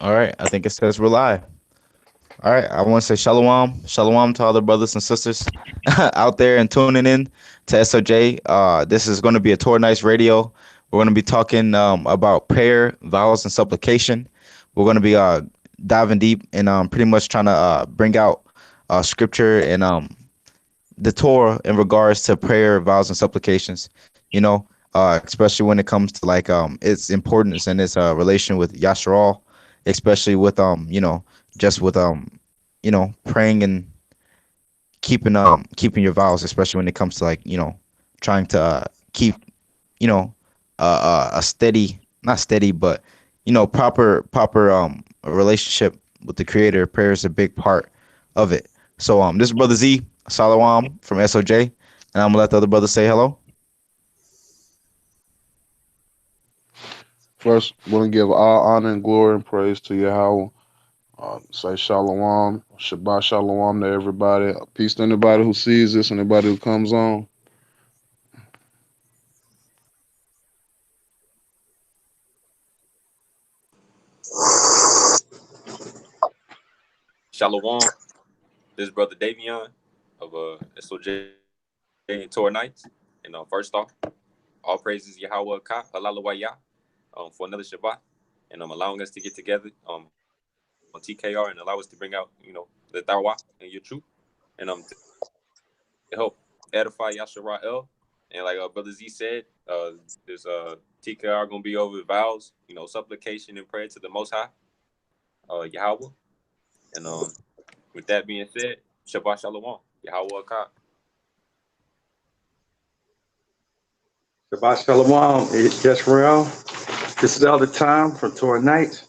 All right, I think it says we're live. All right, I want to say shalawam, shalawam to all the brothers and sisters out there and tuning in to SOJ. This is going to be a Torah Knights Radio. We're going to be talking about prayer, vows, and supplication. We're going to be diving deep and pretty much trying to bring out scripture and the Torah in regards to prayer, vows, and supplications. You know, especially when it comes to like its importance and its relation with Yasharal, especially with just with praying and keeping your vows, especially when it comes to like trying to keep a steady, not steady, but proper relationship with the Creator. Prayer is a big part of it. So this is Brother Z Salawam from SOJ, and I'm gonna let the other brother say hello. First, want to give all honor and glory and praise to Yahweh. Say shalom, Shabbat shalom to everybody. Peace to anybody who sees this, anybody who comes on. Shalawam. This is Brother Davion of SOJ and Torah Knights. And first off, all praises Yahweh Ka, Halalawaya, for another Shabbat, and allowing us to get together on TKR and allow us to bring out, the Tharwa and your truth, and to help edify Yashara'el. And like Brother Z said, there's TKR gonna be over vows, supplication and prayer to the Most High, Yahweh. And with that being said, Shabbat Shalom, Yahweh Ka. Shabbat Shalom, Yisrael. This is Elder Tom from Torah Knights.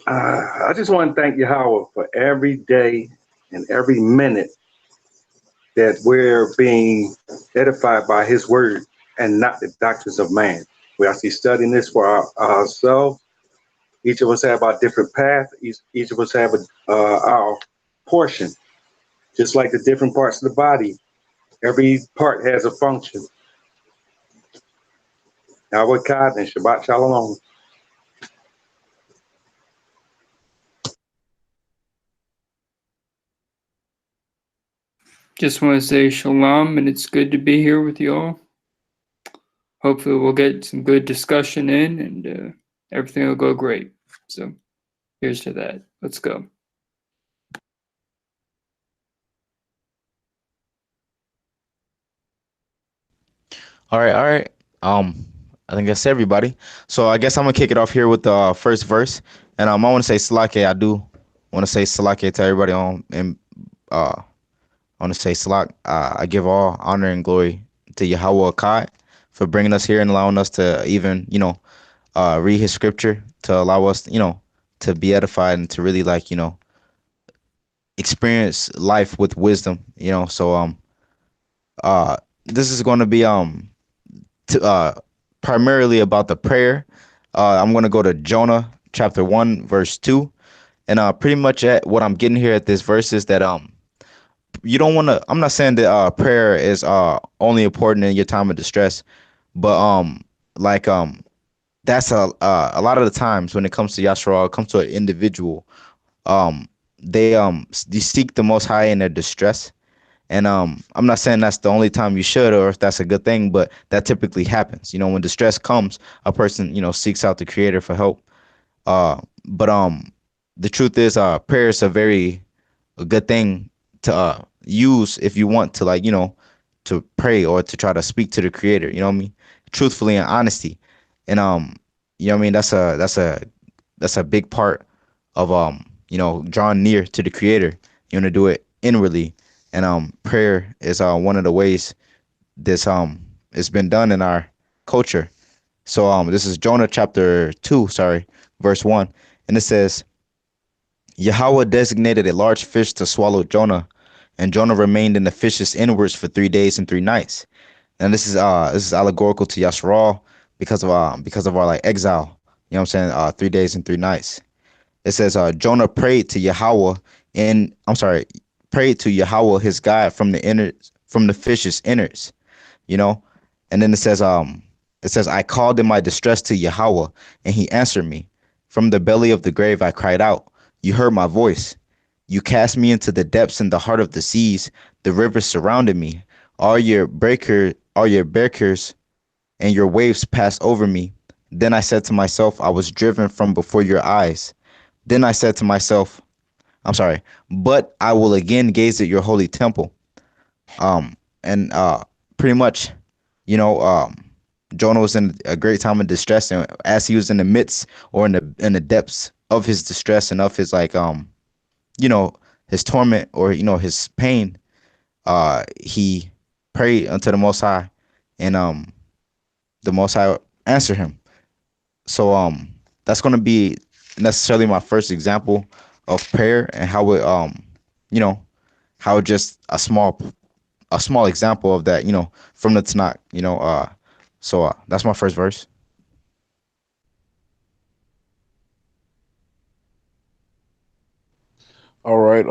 I just want to thank Yahweh for every day and every minute that we're being edified by his word and not the doctrines of man. We're actually studying this for ourselves. Each of us have our different path. Each of us have our portion. Just like the different parts of the body, every part has a function. Yahweh Kad and Shabbat Shalom. Just want to say shalom, and it's good to be here with you all. Hopefully we'll get some good discussion in, and everything will go great. So here's to that. Let's go. All right, all right. I think that's everybody. So I guess I'm gonna kick it off here with the first verse, and I want to say Salake. I do want to say Salake to everybody on, and I want to say Salak. I give all honor and glory to Yahweh Akkad for bringing us here and allowing us to even read His scripture to allow us to be edified and to really experience life with wisdom. So this is going to be primarily about the prayer. I'm going to go to Jonah chapter 1 verse 2, and pretty much at what I'm getting here at this verse is that you don't want to. I'm not saying that prayer is only important in your time of distress, but that's a lot of the times when it comes to Yashua, it comes to an individual, they seek the Most High in their distress. And I'm not saying that's the only time you should, or if that's a good thing, but that typically happens. When distress comes, a person seeks out the Creator for help. But the truth is, prayer is a good thing to use if you want to to pray or to try to speak to the Creator. You know what I mean? Truthfully and honesty. And what I mean? That's a big part of drawing near to the Creator. You want to do it inwardly. And prayer is one of the ways this it's been done in our culture. So this is Jonah chapter 2, verse 1. And it says, Yahweh designated a large fish to swallow Jonah, and Jonah remained in the fish's inwards for 3 days and 3 nights. And this is allegorical to Yasharal because of our like exile. You know what I'm saying? 3 days and 3 nights. It says Jonah prayed to Yahweh prayed to Yahweh his God from the fish's innards, And then it says I called in my distress to Yahweh, and he answered me. From the belly of the grave I cried out. You heard my voice. You cast me into the depths in the heart of the seas. The rivers surrounded me. All your breakers and your waves passed over me. Then I said to myself, I was driven from before your eyes. Then I said to myself, I'm sorry, but I will again gaze at your holy temple. And pretty much, you know, Jonah was in a great time of distress, and as he was in the midst or in the depths of his distress and of his like you know, his torment or his pain, he prayed unto the Most High, and the Most High answered him. So that's gonna be necessarily my first example of prayer and how it you know how just a small example of that, from the Tanakh, so that's my first verse. All right.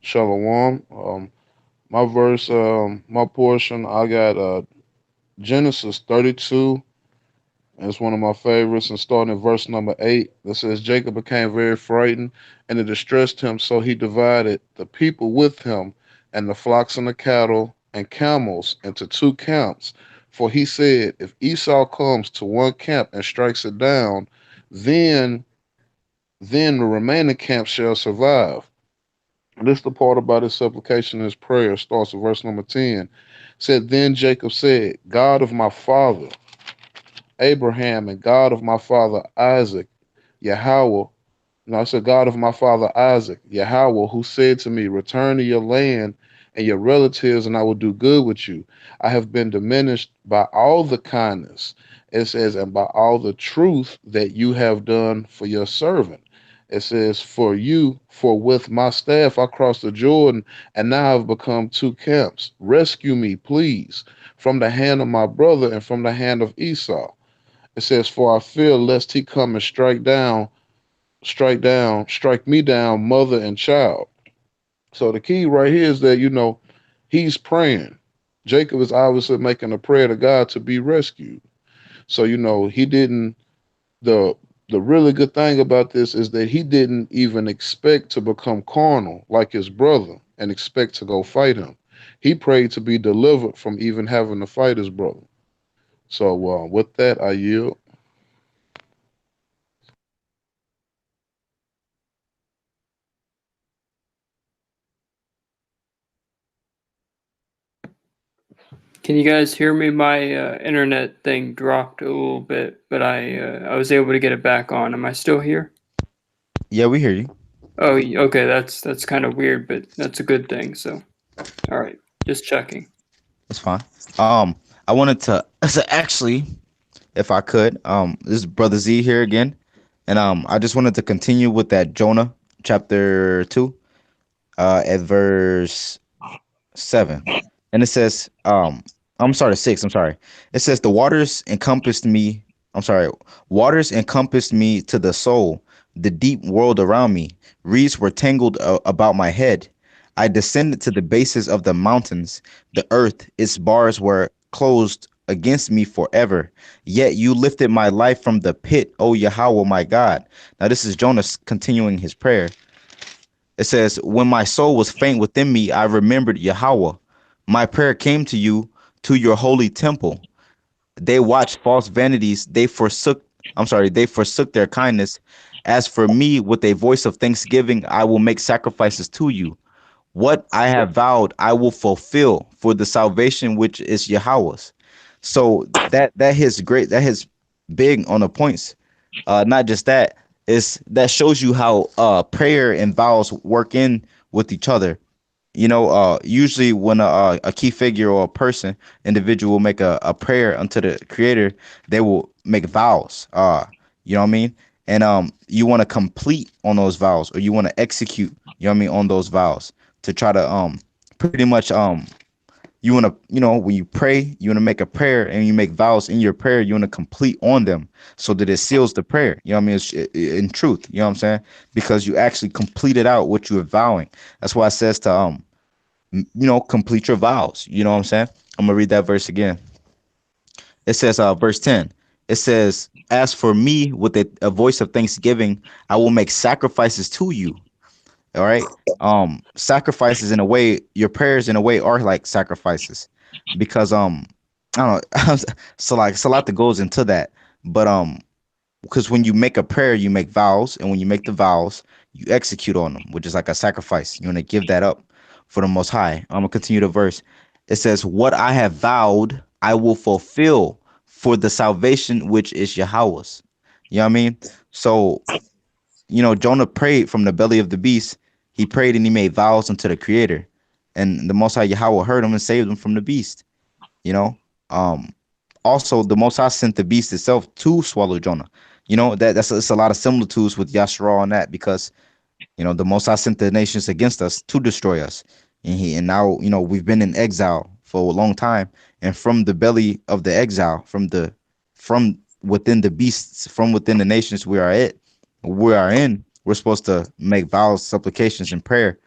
Shalawam. My verse, my portion, I got Genesis 32. It's one of my favorites. And starting at verse number 8, that says, Jacob became very frightened, and it distressed him. So he divided the people with him, and the flocks and the cattle and camels into two camps. For he said, if Esau comes to one camp and strikes it down, then then the remaining camp shall survive. And this is the part about his supplication and his prayer. Starts with verse number 10. Said, then Jacob said, God of my father Abraham and God of my father Isaac, Yahweh. No, I said, God of my father Isaac, Yahweh, who said to me, return to your land and your relatives, and I will do good with you. I have been diminished by all the kindness, it says, and by all the truth that you have done for your servant. It says, for with my staff I crossed the Jordan, and now I've become two camps. Rescue me, please, from the hand of my brother and from the hand of Esau. It says, for I fear lest he come and strike me down, mother and child. So the key right here is that, he's praying. Jacob is obviously making a prayer to God to be rescued. So, he didn't, the really good thing about this is that he didn't even expect to become carnal like his brother and expect to go fight him. He prayed to be delivered from even having to fight his brother. So with that, I yield. Can you guys hear me? My internet thing dropped a little bit, but I was able to get it back on. Am I still here? Yeah, we hear you. Oh, okay. That's kind of weird, but that's a good thing. So, all right, just checking. That's fine. I wanted to so actually, if I could, this is Brother Z here again, and I just wanted to continue with that Jonah chapter 2, at verse 7. And it says, I'm sorry, 6. I'm sorry. It says, the waters encompassed me. I'm sorry. Waters encompassed me to the soul. The deep world around me. Reeds were tangled about my head. I descended to the bases of the mountains. The earth, its bars were closed against me forever. Yet you lifted my life from the pit, O Yahweh, my God. Now this is Jonah continuing his prayer. It says, when my soul was faint within me, I remembered Yahweh. My prayer came to you, to your holy temple. They watched false vanities. They forsook their kindness. As for me, with a voice of thanksgiving, I will make sacrifices to you. What I have vowed, I will fulfill for the salvation which is Yahweh's. So that hits great. That hits big on the points. Not just that, is that shows you how prayer and vows work in with each other. Usually when a key figure or a person, individual will make a prayer unto the creator, they will make vows. You know what I mean? And you want to complete on those vows, or you want to execute, you know what I mean, on those vows to try to pretty much you want to, when you pray, you want to make a prayer and you make vows in your prayer, you want to complete on them so that it seals the prayer. You know what I mean? It's in truth, you know what I'm saying? Because you actually completed out what you are vowing. That's why it says to complete your vows. You know what I'm saying? I'm gonna read that verse again. It says verse 10. It says, as for me, with a voice of thanksgiving, I will make sacrifices to you. All right. Sacrifices in a way, your prayers in a way are like sacrifices, because I don't know. So like it's a lot that goes into that, but because when you make a prayer, you make vows, and when you make the vows, you execute on them, which is like a sacrifice. You want to give that up for the Most High. I'm gonna continue the verse. It says, "What I have vowed, I will fulfill for the salvation which is Yahweh's." You know what I mean? So Jonah prayed from the belly of the beast. He prayed and he made vows unto the Creator, and the Most High Yahweh heard him and saved him from the beast. You know, um, also the Most High sent the beast itself to swallow Jonah. That's it's a lot of similitudes with Yashra on that, because the Most High sent the nations against us to destroy us, and now we've been in exile for a long time, and from the belly of the exile, from within the beasts, from within the nations we are in, we're supposed to make vows, supplications, and prayer,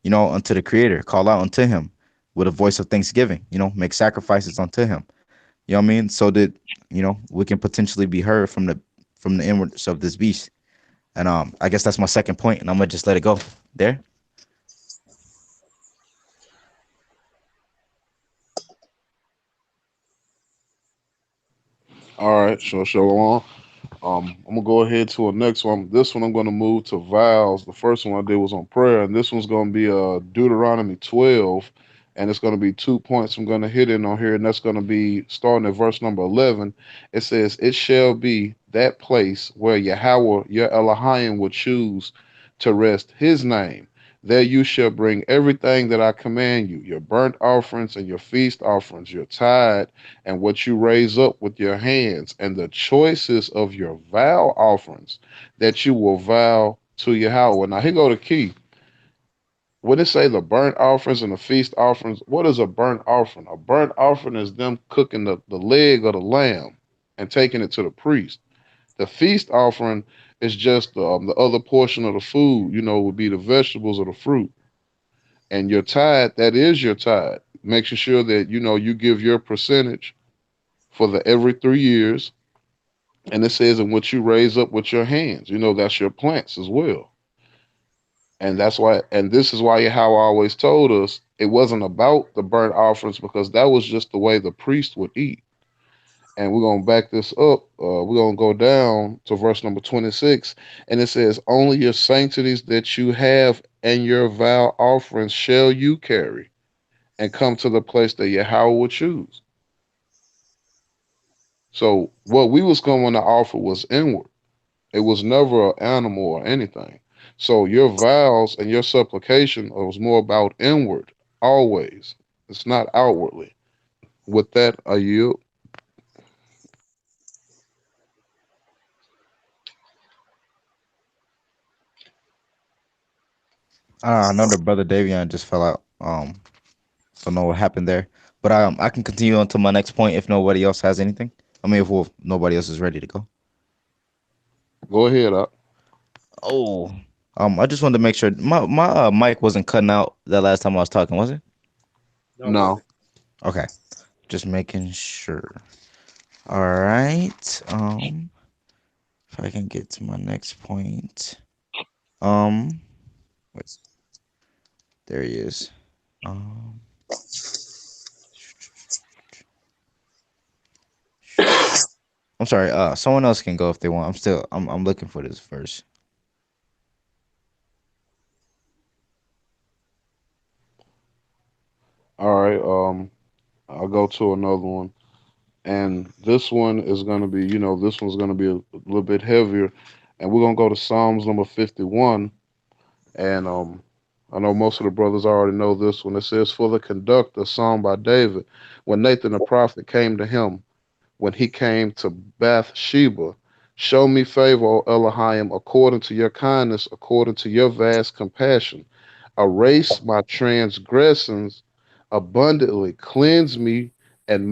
unto the Creator, call out unto Him with a voice of thanksgiving, make sacrifices unto Him. You know what I mean? So that we can potentially be heard from the inwards of this beast. And I guess that's my second point, and I'm gonna just let it go there. All right, sure, shalom. I'm gonna go ahead to a next one. This one I'm gonna move to vows. The first one I did was on prayer, and this one's gonna be Deuteronomy 12, and it's gonna be 2 points I'm gonna hit in on here, and that's gonna be starting at verse number 11. It says, "It shall be that place where Yahweh your Elohim will choose to rest His name. There you shall bring everything that I command you: your burnt offerings and your feast offerings, your tithe, and what you raise up with your hands, and the choices of your vow offerings that you will vow to Yahweh." Now here go the key. When it say the burnt offerings and the feast offerings, what is a burnt offering? A burnt offering is them cooking the leg of the lamb and taking it to the priest. The feast offering is just the other portion of the food, would be the vegetables or the fruit. And your tithe, that is your tithe, making sure that, you give your percentage for the every 3 years. And it says, and what you raise up with your hands, that's your plants as well. And that's why, and this is why how I always told us it wasn't about the burnt offerings, because that was just the way the priest would eat. And we're going to back this up. We're going to go down to verse number 26. And it says, "Only your sanctities that you have and your vow offerings shall you carry, and come to the place that Yahweh will choose." So what we was going to offer was inward. It was never an animal or anything. So your vows and your supplication was more about inward, always. It's not outwardly. With that, I yield. I know the brother Davion just fell out. Don't know what happened there, but I can continue on to my next point if nobody else has anything. I mean, if nobody else is ready to go. Go ahead. Oh, I just wanted to make sure my mic wasn't cutting out that last time I was talking, was it? No, it No. wasn't. Okay, just making sure. All right. If I can get to my next point. Wait, there he is. Um, I'm sorry. Someone else can go if they want. I'm looking for this verse. All right. I'll go to another one. And this one is going to be, this one's going to be a little bit heavier. And we're going to go to Psalms number 51. And I know most of the brothers already know this one. It says, "For the conduct, a song by David, when Nathan the prophet came to him, when he came to Bathsheba. Show me favor, O Elohim, according to your kindness, according to your vast compassion. Erase my transgressions abundantly. Cleanse me and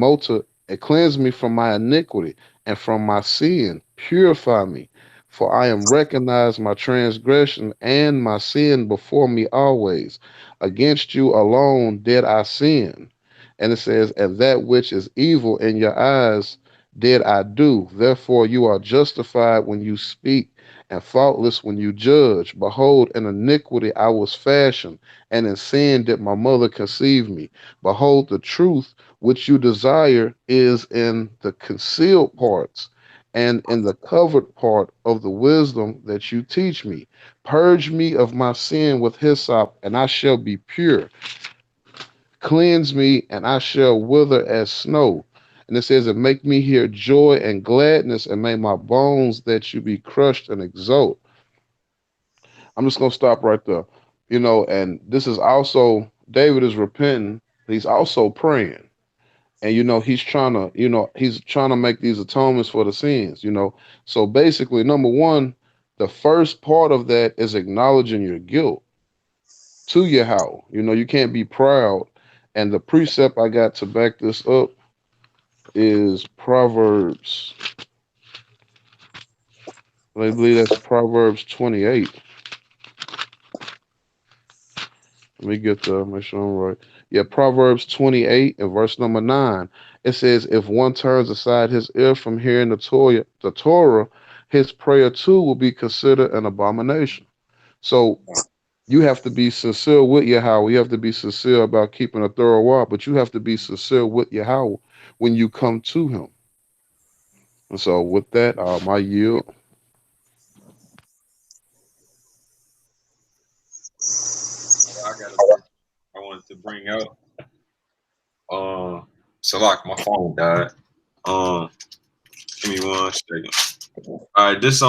cleanse me from my iniquity and from my sin. Purify me, for I am recognized my transgression and my sin before me always. Against you alone did I sin." And it says, "And that which is evil in your eyes did I do. Therefore, you are justified when you speak, and faultless when you judge. Behold, in iniquity I was fashioned, and in sin did my mother conceive me. Behold, the truth which you desire is in the concealed parts, and in the covered part of the wisdom that you teach me. Purge me of my sin with hyssop, and I shall be pure. Cleanse me, and I shall wither as snow. And it says, and make me hear joy and gladness, and make my bones that you be crushed and exult. I'm just gonna stop right there. And this is also David is repenting. He's also praying. And he's trying to make these atonements for the sins. So basically, number one, the first part of that is acknowledging your guilt to Yahweh. You can't be proud. And the precept I got to back this up is Proverbs. I believe that's Proverbs 28. Let me get there, make sure I'm right. Yeah, Proverbs 28 and verse number 9. It says, if one turns aside his ear from hearing the Torah, his prayer too will be considered an abomination. So you have to be sincere with Yahweh. You have to be sincere about keeping a thorough walk, but you have to be sincere with Yahweh when you come to him. And so with that, I yield. I wanted to bring out. Salak, my phone died. Give me 1 second. All right, this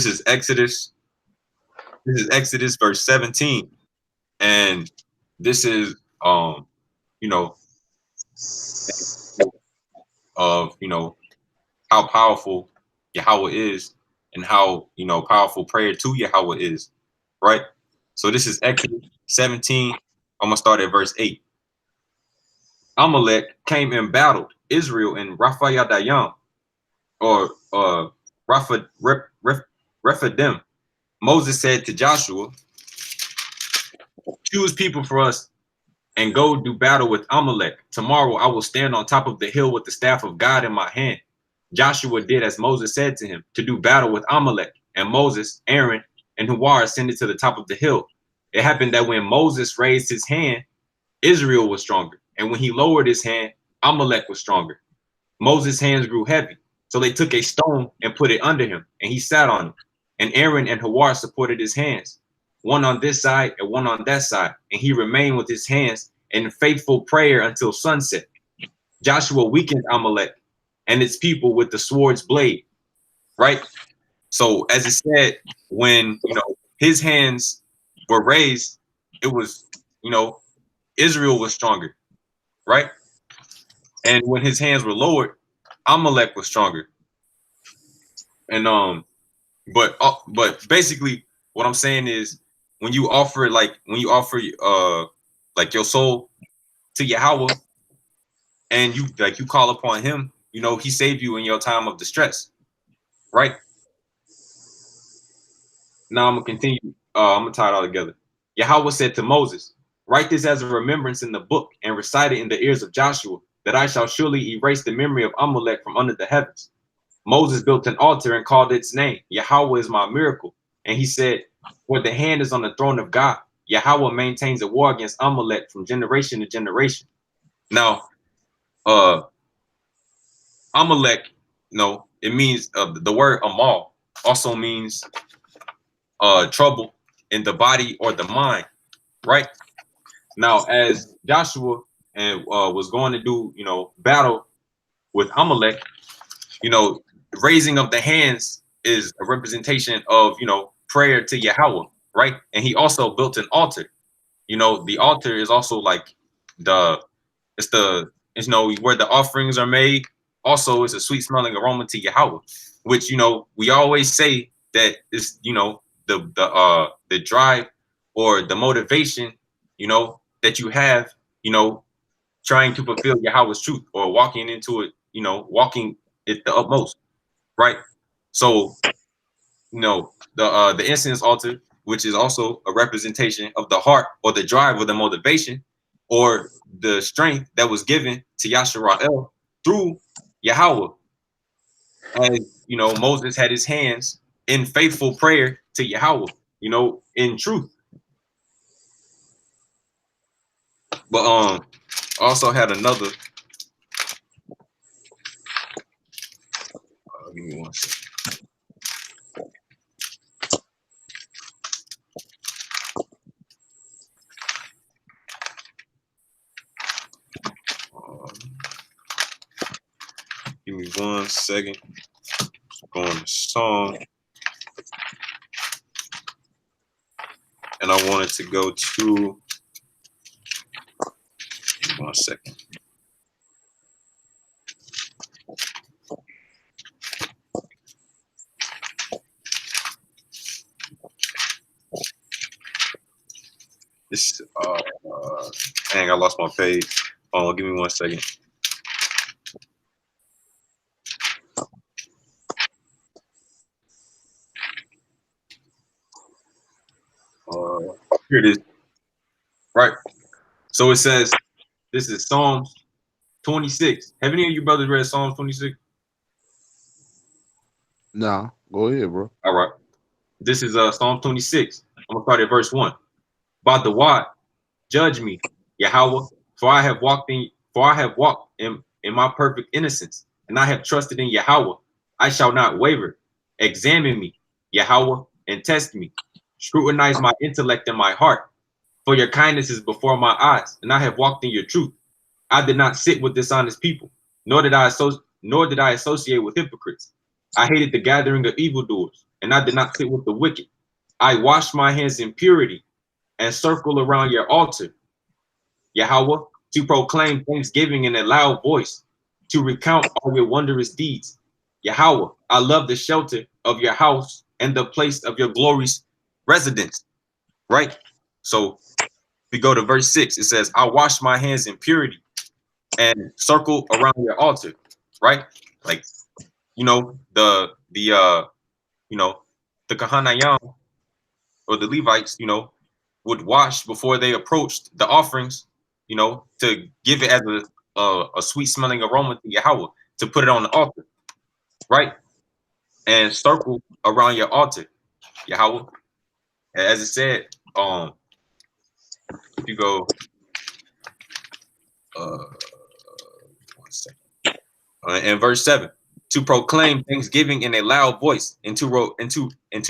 is Exodus. This is Exodus verse 17, and this is you know, of how powerful Yahweh is, and how powerful prayer to Yahweh is, right? So this is Exodus 17. I'm gonna start at verse 8. Amalek came and battled Israel in Raphayadayam, or Rephidim. Moses said to Joshua, choose people for us and go do battle with Amalek. Tomorrow I will stand on top of the hill with the staff of God in my hand. Joshua did as Moses said to him, to do battle with Amalek. And Moses, Aaron, and Huar ascended to the top of the hill. It happened that when Moses raised his hand, Israel was stronger. And when he lowered his hand, Amalek was stronger. Moses' hands grew heavy. So they took a stone and put it under him, and he sat on it. And Aaron and Huar supported his hands, one on this side and one on that side. And he remained with his hands in faithful prayer until sunset. Joshua weakened Amalek and its people with the sword's blade, right? So as it said, when his hands were raised, it was Israel was stronger, right? And when his hands were lowered, Amalek was stronger. And but basically what I'm saying is, when you offer like your soul to Yahweh, and you call upon him, he saved you in your time of distress, right? Now I'm gonna continue. I'm gonna tie it all together. Yahweh said to Moses, write this as a remembrance in the book and recite it in the ears of Joshua, that I shall surely erase the memory of Amalek from under the heavens. Moses built an altar and called its name, Yahweh is my miracle. And he said, for the hand is on the throne of God. Yahweh maintains a war against Amalek from generation to generation. Now, Amalek, it means the word Amal also means trouble in the body or the mind, right? Now, as Joshua and was going to do, battle with Amalek, raising of the hands is a representation of, prayer to Yahweh, right? And he also built an altar. The altar is also like it's where the offerings are made. Also, it's a sweet smelling aroma to Yahweh, which, we always say that is, the drive or the motivation, that you have, trying to fulfill Yahweh's truth, or walking into it, walking it the utmost, right? So, the incense altar, which is also a representation of the heart, or the drive, or the motivation, or the strength that was given to Yashara'el through Yahweh. And, Moses had his hands in faithful prayer to Yahweh, in truth. But also had another. Give me one second. Give me 1 second. Go on the song. And I wanted to go to. Give me 1 second. This dang, I lost my page. Give me 1 second. Here it is. Right. So it says, this is Psalms 26. Have any of you brothers read Psalms 26? Nah, go ahead, bro. All right. This is Psalm 26. I'm gonna start at verse 1. By the word, judge me, Yahweh, for I have walked in my perfect innocence, and I have trusted in Yahweh. I shall not waver. Examine me, Yahweh, and test me. Scrutinize my intellect and my heart. For your kindness is before my eyes, and I have walked in your truth. I did not sit with dishonest people, nor did I associate with hypocrites. I hated the gathering of evildoers, and I did not sit with the wicked. I washed my hands in purity and circle around your altar, Yahweh, to proclaim thanksgiving in a loud voice, to recount all your wondrous deeds. Yahweh, I love the shelter of your house and the place of your glorious residence. Right? So we go to verse 6. It says, I wash my hands in purity and circle around your altar. Right? Like, the Kahanayam or the Levites, would wash before they approached the offerings, to give it as a sweet smelling aroma to Yahweh, to put it on the altar, right? And circle around your altar, Yahweh. As it said, if you go, 1 second, in verse 7, to proclaim thanksgiving in a loud voice, and to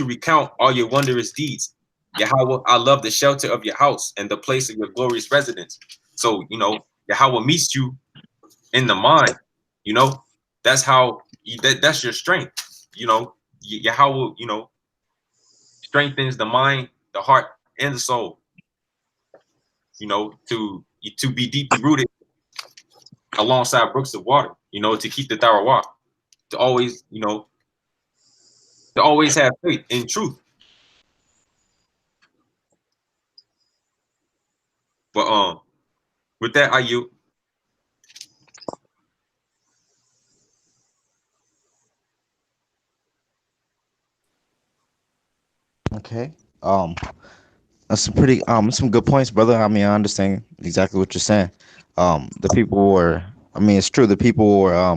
recount all your wondrous deeds. Yahweh, I love the shelter of your house and the place of your glorious residence. So, Yahweh meets you in the mind, that's how, that's your strength, Yahweh, strengthens the mind, the heart, and the soul, to be deeply rooted alongside brooks of water, to keep the Tarawah, to always, to always have faith in truth. But with that, I yield. Okay. That's some good points, brother. I mean, I understand exactly what you're saying. The people were, I mean, it's true. The people were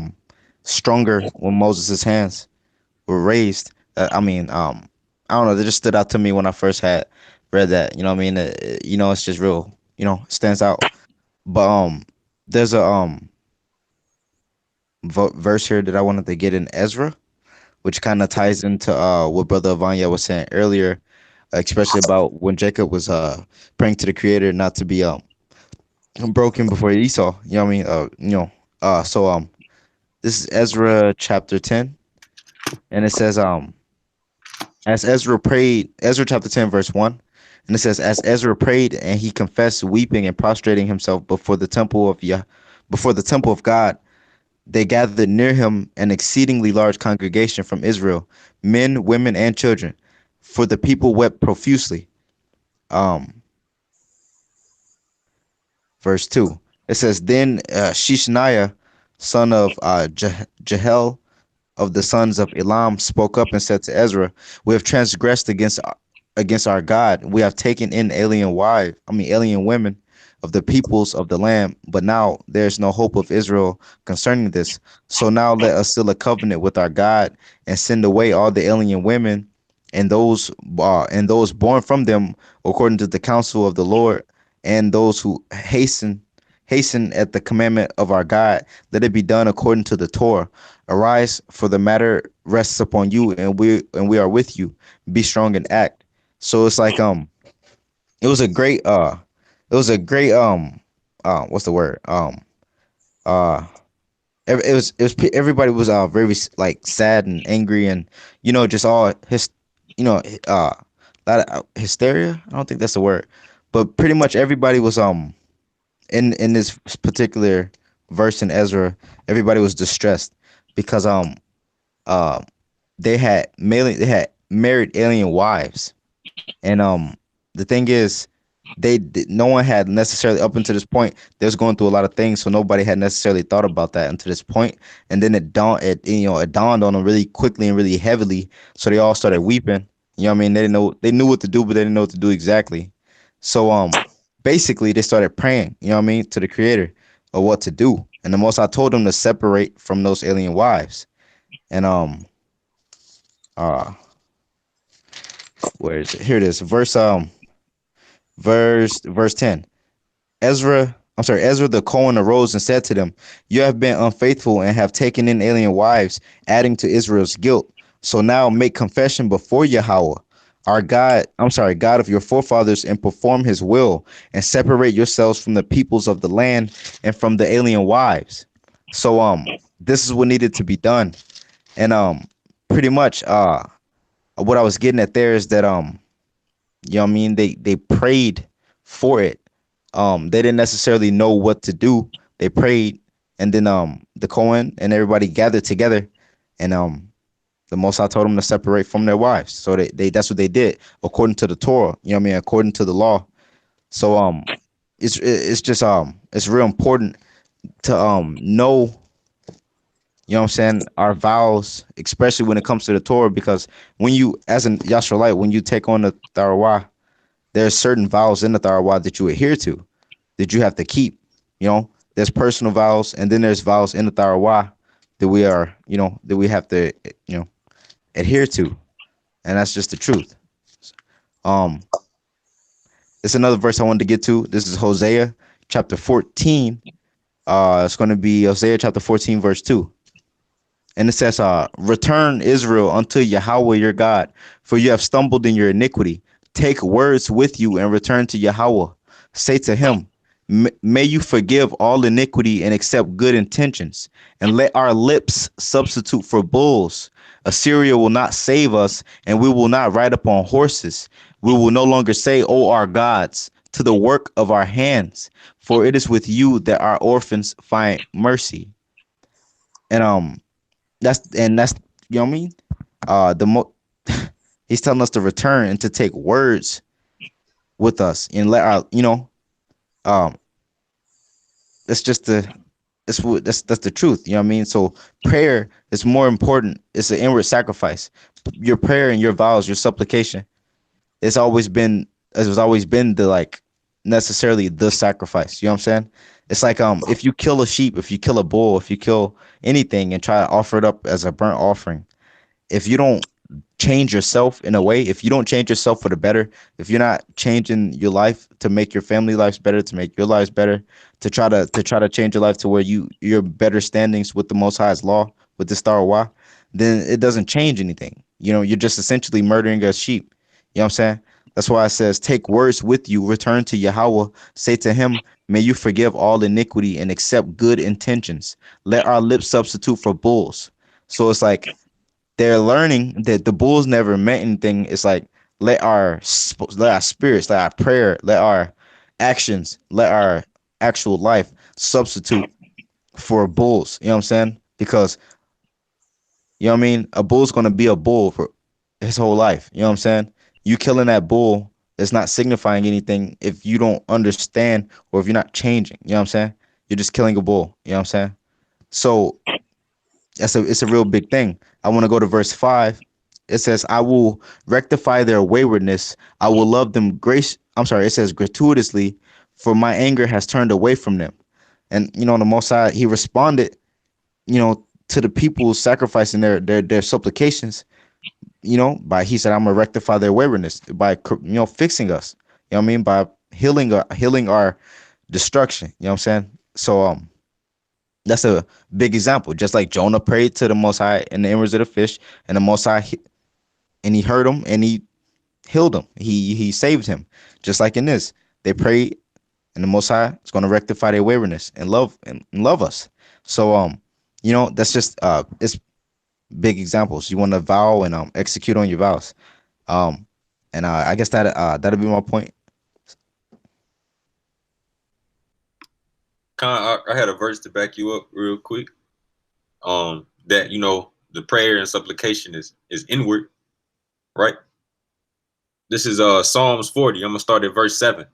stronger when Moses' hands were raised. I mean, I don't know. They just stood out to me when I first had read that. You know what I mean? It's just real. It stands out. But there's a verse here that I wanted to get in Ezra, which kind of ties into what Brother Avanya was saying earlier, especially about when Jacob was praying to the Creator not to be broken before Esau. You know what I mean? So this is Ezra chapter 10, and it says as Ezra prayed, Ezra chapter 10 verse 1, and it says, as Ezra prayed and he confessed, weeping and prostrating himself before the temple of God, they gathered near him an exceedingly large congregation from Israel, men, women, and children, for the people wept profusely. Verse 2, it says, then Shishniah, son of Jahel, of the sons of Elam, spoke up and said to Ezra, we have transgressed against our God. We have taken in alien women of the peoples of the land. But now there's no hope of Israel concerning this. So now let us seal a covenant with our God and send away all the alien women and those born from them, according to the counsel of the Lord, and those who hasten at the commandment of our God. Let it be done according to the Torah. Arise, for the matter rests upon you, and we are with you. Be strong and act. So it's like it was a great what's the word uh everybody was very like sad and angry, and just all his you know uh lot of hysteria. I don't think that's the word, but pretty much everybody was in this particular verse in Ezra. Everybody was distressed because uh they had married alien wives, and the thing is, no one had necessarily, up until this point, they was going through a lot of things, so nobody had necessarily thought about that until this point. And then it dawned on them really quickly and really heavily. So they all started weeping. You know what I mean? They knew what to do, but they didn't know what to do exactly. So basically they started praying, you know what I mean, to the Creator of what to do. And the Most High told them to separate from those alien wives. And uh where is it? Here it is. Verse 10. Ezra the Cohen arose and said to them, "You have been unfaithful and have taken in alien wives, adding to Israel's guilt. So now make confession before Yahweh, our God, God of your forefathers, and perform his will, and separate yourselves from the peoples of the land and from the alien wives." So this is what needed to be done. And pretty much what I was getting at there is that you know what I mean, they prayed for it. They didn't necessarily know what to do. They prayed, and then the Cohen and everybody gathered together, and the Most High told them to separate from their wives. So they that's what they did according to the Torah. You know what I mean, according to the law. So it's just it's real important to know, you know what I'm saying, our vows, especially when it comes to the Torah, because when you, as an Yashralite, when you take on the Tarawah, there's certain vows in the Tarawah that you adhere to, that you have to keep. You know, there's personal vows, and then there's vows in the Tarawah that we are, that we have to, adhere to, and that's just the truth. Um, it's another verse I wanted to get to. This is Hosea chapter 14. It's going to be Hosea chapter 14, verse 2. And it says, "Return, Israel, unto Yahweh your God, for you have stumbled in your iniquity. Take words with you and return to Yahweh. Say to him, may you forgive all iniquity and accept good intentions, and let our lips substitute for bulls. Assyria will not save us, and we will not ride upon horses. We will no longer say, O our gods, to the work of our hands, for it is with you that our orphans find mercy." And that's you know what I mean. He's telling us to return and to take words with us, and let our that's just that's the truth. You know what I mean. So prayer is more important. It's an inward sacrifice. Your prayer and your vows, your supplication, it's always been the, like, necessarily the sacrifice. You know what I'm saying? It's like if you kill a sheep, if you kill a bull, if you kill anything and try to offer it up as a burnt offering, if you don't change yourself in a way, if you don't change yourself for the better, if you're not changing your life to make your family lives better, to make your lives better, to try to change your life to where you're better standings with the Most High's law, with the Star Wah, then it doesn't change anything. You're just essentially murdering a sheep. You know what I'm saying? That's why it says, take words with you, return to Yahweh, say to him, may you forgive all iniquity and accept good intentions. Let our lips substitute for bulls. So it's like they're learning that the bulls never meant anything. It's like, let our spirits, let our prayer, let our actions, let our actual life substitute for bulls. You know what I'm saying? Because, you know what I mean, a bull's going to be a bull for his whole life. You know what I'm saying? You killing that bull is not signifying anything if you don't understand or if you're not changing. You know what I'm saying? You're just killing a bull. You know what I'm saying? So it's a real big thing. I want to go to verse 5. It says, I will rectify their waywardness. I will love them it says gratuitously, for my anger has turned away from them. And the Most High, he responded, to the people sacrificing their supplications, by he said, I'm gonna rectify their waywardness by fixing us. You know what I mean? By healing our destruction. You know what I'm saying? So that's a big example. Just like Jonah prayed to the Most High in the image of the fish, and the Most High, and he heard him and he healed him. He saved him. Just like in this, they prayed, and the Most High is going to rectify their waywardness and love us. So that's just it's big examples. You want to vow and execute on your vows. And I guess that'll be my point. I had a verse to back you up real quick. That the prayer and supplication is inward, right? This is Psalms 40. I'm gonna start at verse 7.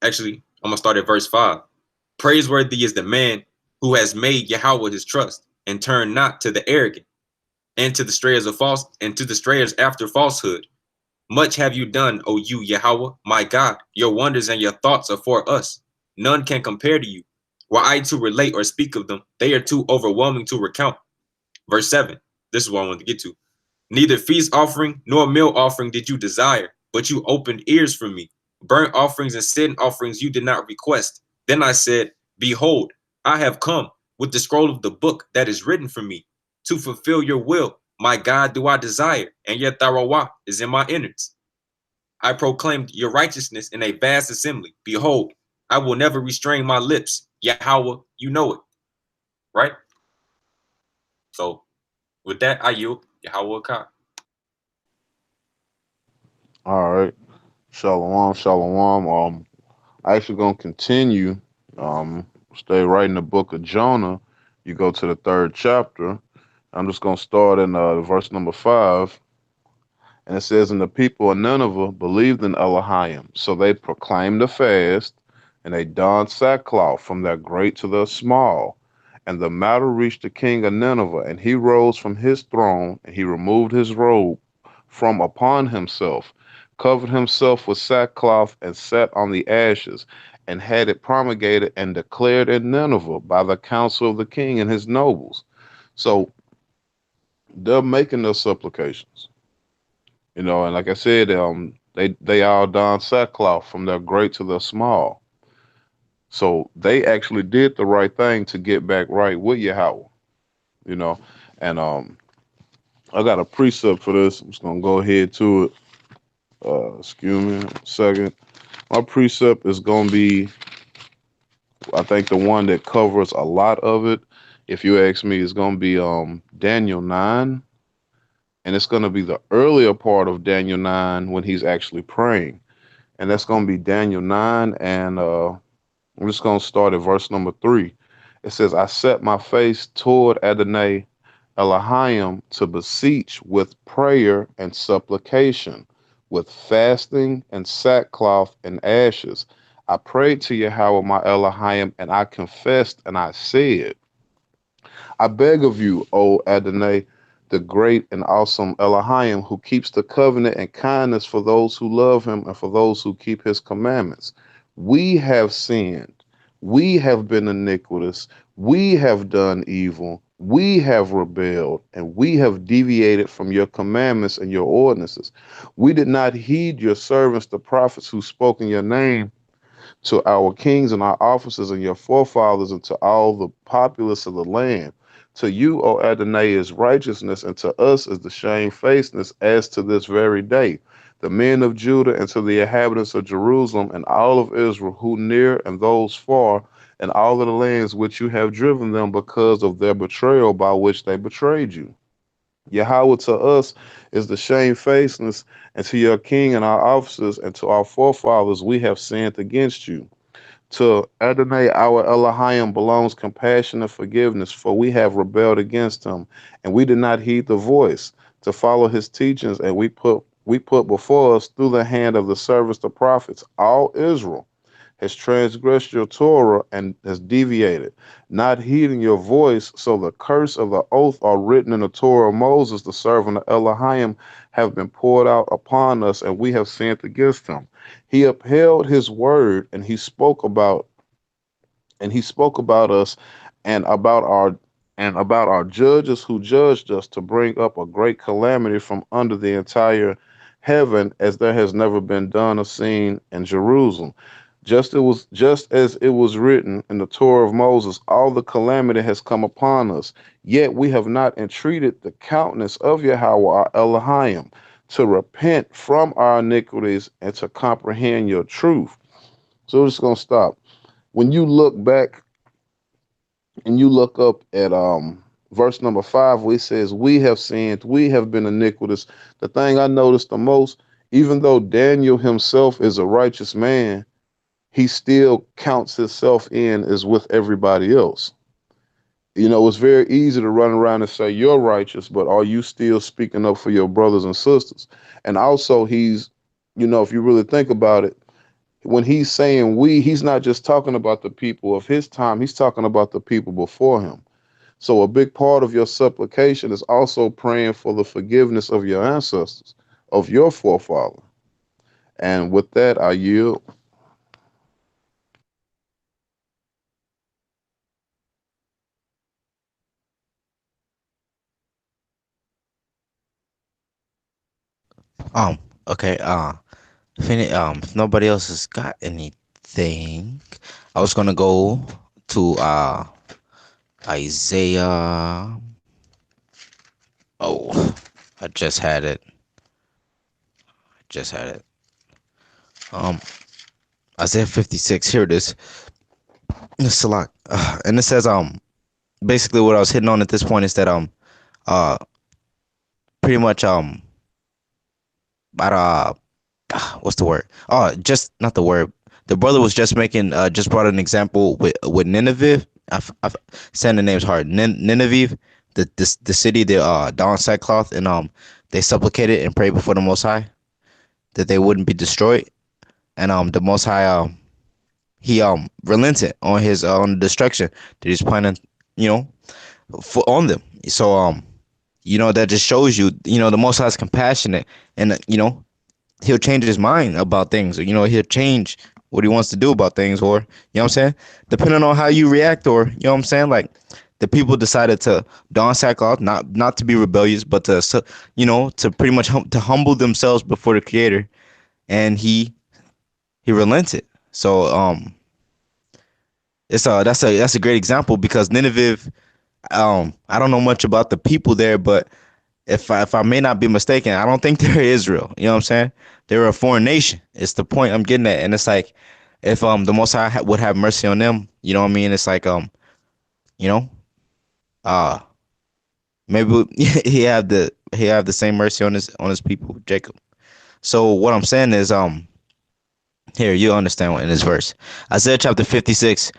Actually, I'm gonna start at verse 5. Praiseworthy is the man who has made Yahweh his trust, and turned not to the arrogant, and to the strayers after falsehood. Much have you done, O you Yahweh, my God. Your wonders and your thoughts are for us. None can compare to you. Were I to relate or speak of them, they are too overwhelming to recount. Verse 7. This is what I wanted to get to. Neither feast offering nor meal offering did you desire, but you opened ears for me. Burnt offerings and sin offerings you did not request. Then I said, behold, I have come with the scroll of the book that is written for me, to fulfill your will. My God do I desire, and your Tarawah is in my innards. I proclaimed your righteousness in a vast assembly. Behold, I will never restrain my lips. Yahweh, you know it. Right? So, with that, I yield. Yahweh Ka. All right. Shalom, shalom. I actually gonna continue. Stay right in the book of Jonah. You go to the 3rd chapter. I'm just gonna start in verse number 5. And it says, and the people of Nineveh believed in Elohim. So they proclaimed a fast, and they donned sackcloth from their great to their small. And the matter reached the king of Nineveh, and he rose from his throne, and he removed his robe from upon himself, covered himself with sackcloth, and sat on the ashes, and had it promulgated and declared in Nineveh by the counsel of the king and his nobles. So they're making their supplications. And like I said, they all don sackcloth from their great to their small. So they actually did the right thing to get back right with Yahweh, And I got a precept for this. I'm just gonna go ahead to it. Excuse me a second. My precept is gonna be, I think, the one that covers a lot of it. If you ask me, it's gonna be Daniel 9. And it's going to be the earlier part of Daniel 9 when he's actually praying. And that's going to be Daniel 9. And I'm just going to start at verse number 3. It says, I set my face toward Adonai Elohim to beseech with prayer and supplication, with fasting and sackcloth and ashes. I prayed to Yahweh my Elohim, and I confessed, and I said, I beg of you, O Adonai, the great and awesome Elohim, who keeps the covenant and kindness for those who love him and for those who keep his commandments. We have sinned. We have been iniquitous. We have done evil. We have rebelled, and we have deviated from your commandments and your ordinances. We did not heed your servants, the prophets who spoke in your name, to our kings and our officers and your forefathers, and to all the populace of the land. To you, O Adonai, is righteousness, and to us is the shamefacedness, as to this very day. The men of Judah, and to the inhabitants of Jerusalem, and all of Israel, who near and those far, and all of the lands which you have driven them because of their betrayal by which they betrayed you. Yahweh, to us is the shamefacedness, and to your king and our officers, and to our forefathers, we have sinned against you. To Adonai, our Elohim, belongs compassion and forgiveness, for we have rebelled against him, and we did not heed the voice to follow his teachings, and we put before us through the hand of the servants, the prophets, all Israel, has transgressed your Torah and has deviated, not heeding your voice. So the curse of the oath are written in the Torah of Moses, the servant of Elohim, have been poured out upon us, and we have sinned against him. He upheld his word, and he spoke about us and about our judges who judged us, to bring up a great calamity from under the entire heaven, as there has never been done or seen in Jerusalem. Just as it was written in the Torah of Moses, all the calamity has come upon us. Yet we have not entreated the countenance of Yahweh our Elohim, to repent from our iniquities and to comprehend your truth. So we're just gonna stop. When you look back and you look up at verse number 5, where it says, we have sinned, we have been iniquitous. The thing I noticed the most, even though Daniel himself is a righteous man, he still counts himself in as with everybody else. You know, it's very easy to run around and say you're righteous, but are you still speaking up for your brothers and sisters? And also, he's, you know, if you really think about it, when he's saying we, he's not just talking about the people of his time, he's talking about the people before him. So a big part of your supplication is also praying for the forgiveness of your ancestors, of your forefather. And with that, I yield. Um, okay, if nobody else has got anything, I was gonna go to Isaiah. Oh, I just had it. Just had it. Um, Isaiah 56. Here it is. It's a lot. And it says basically what I was hitting on at this point is that uh pretty much about what's the word? Oh, just not the word. The brother was just making just brought an example with Nineveh. I've saying the name's hard. Nineveh, the city, they don sackcloth, and they supplicated and prayed before the Most High that they wouldn't be destroyed, and the Most High he relented on his on the destruction that he's planning, you know, on them. So you know, that just shows you, you know, the Most High is compassionate, and you know, he'll change his mind about things, or you know, he'll change what he wants to do about things, or you know what I'm saying, depending on how you react, or you know what I'm saying, like the people decided to don sackcloth, not to be rebellious, but to you know, to pretty much to humble themselves before the Creator, and he relented. So it's that's a great example, because Nineveh, I don't know much about the people there, but if I may not be mistaken, I don't think they're Israel. You know what I'm saying? They're a foreign nation. It's the point I'm getting at, and it's like, if the Most High would have mercy on them, you know what I mean? It's like you know, uh, maybe he have the same mercy on his people, Jacob. So what I'm saying is here, you understand what in this verse. Isaiah chapter 56,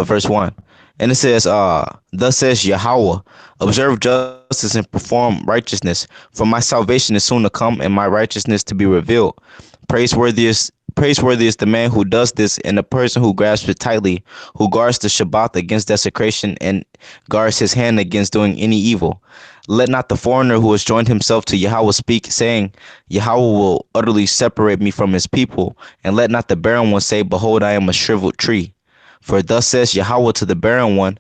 verse 1. And it says, thus says Yahweh, observe justice and perform righteousness, for my salvation is soon to come, and my righteousness to be revealed. Praiseworthy is the man who does this, and the person who grasps it tightly, who guards the Shabbat against desecration, and guards his hand against doing any evil. Let not the foreigner who has joined himself to Yahweh speak, saying, Yahweh will utterly separate me from his people. And let not the barren one say, behold, I am a shriveled tree. For thus says Yahweh to the barren one,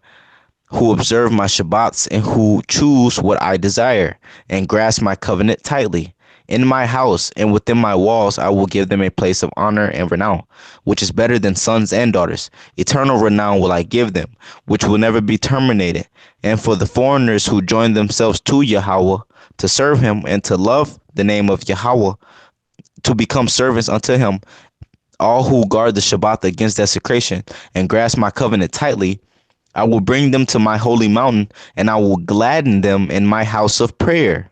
who observe my Shabbats, and who choose what I desire, and grasp my covenant tightly. In my house and within my walls I will give them a place of honor and renown, which is better than sons and daughters. Eternal renown will I give them, which will never be terminated. And for the foreigners who join themselves to Yahweh, to serve him and to love the name of Yahweh, to become servants unto him, all who guard the Shabbat against desecration and grasp my covenant tightly, I will bring them to my holy mountain, and I will gladden them in my house of prayer.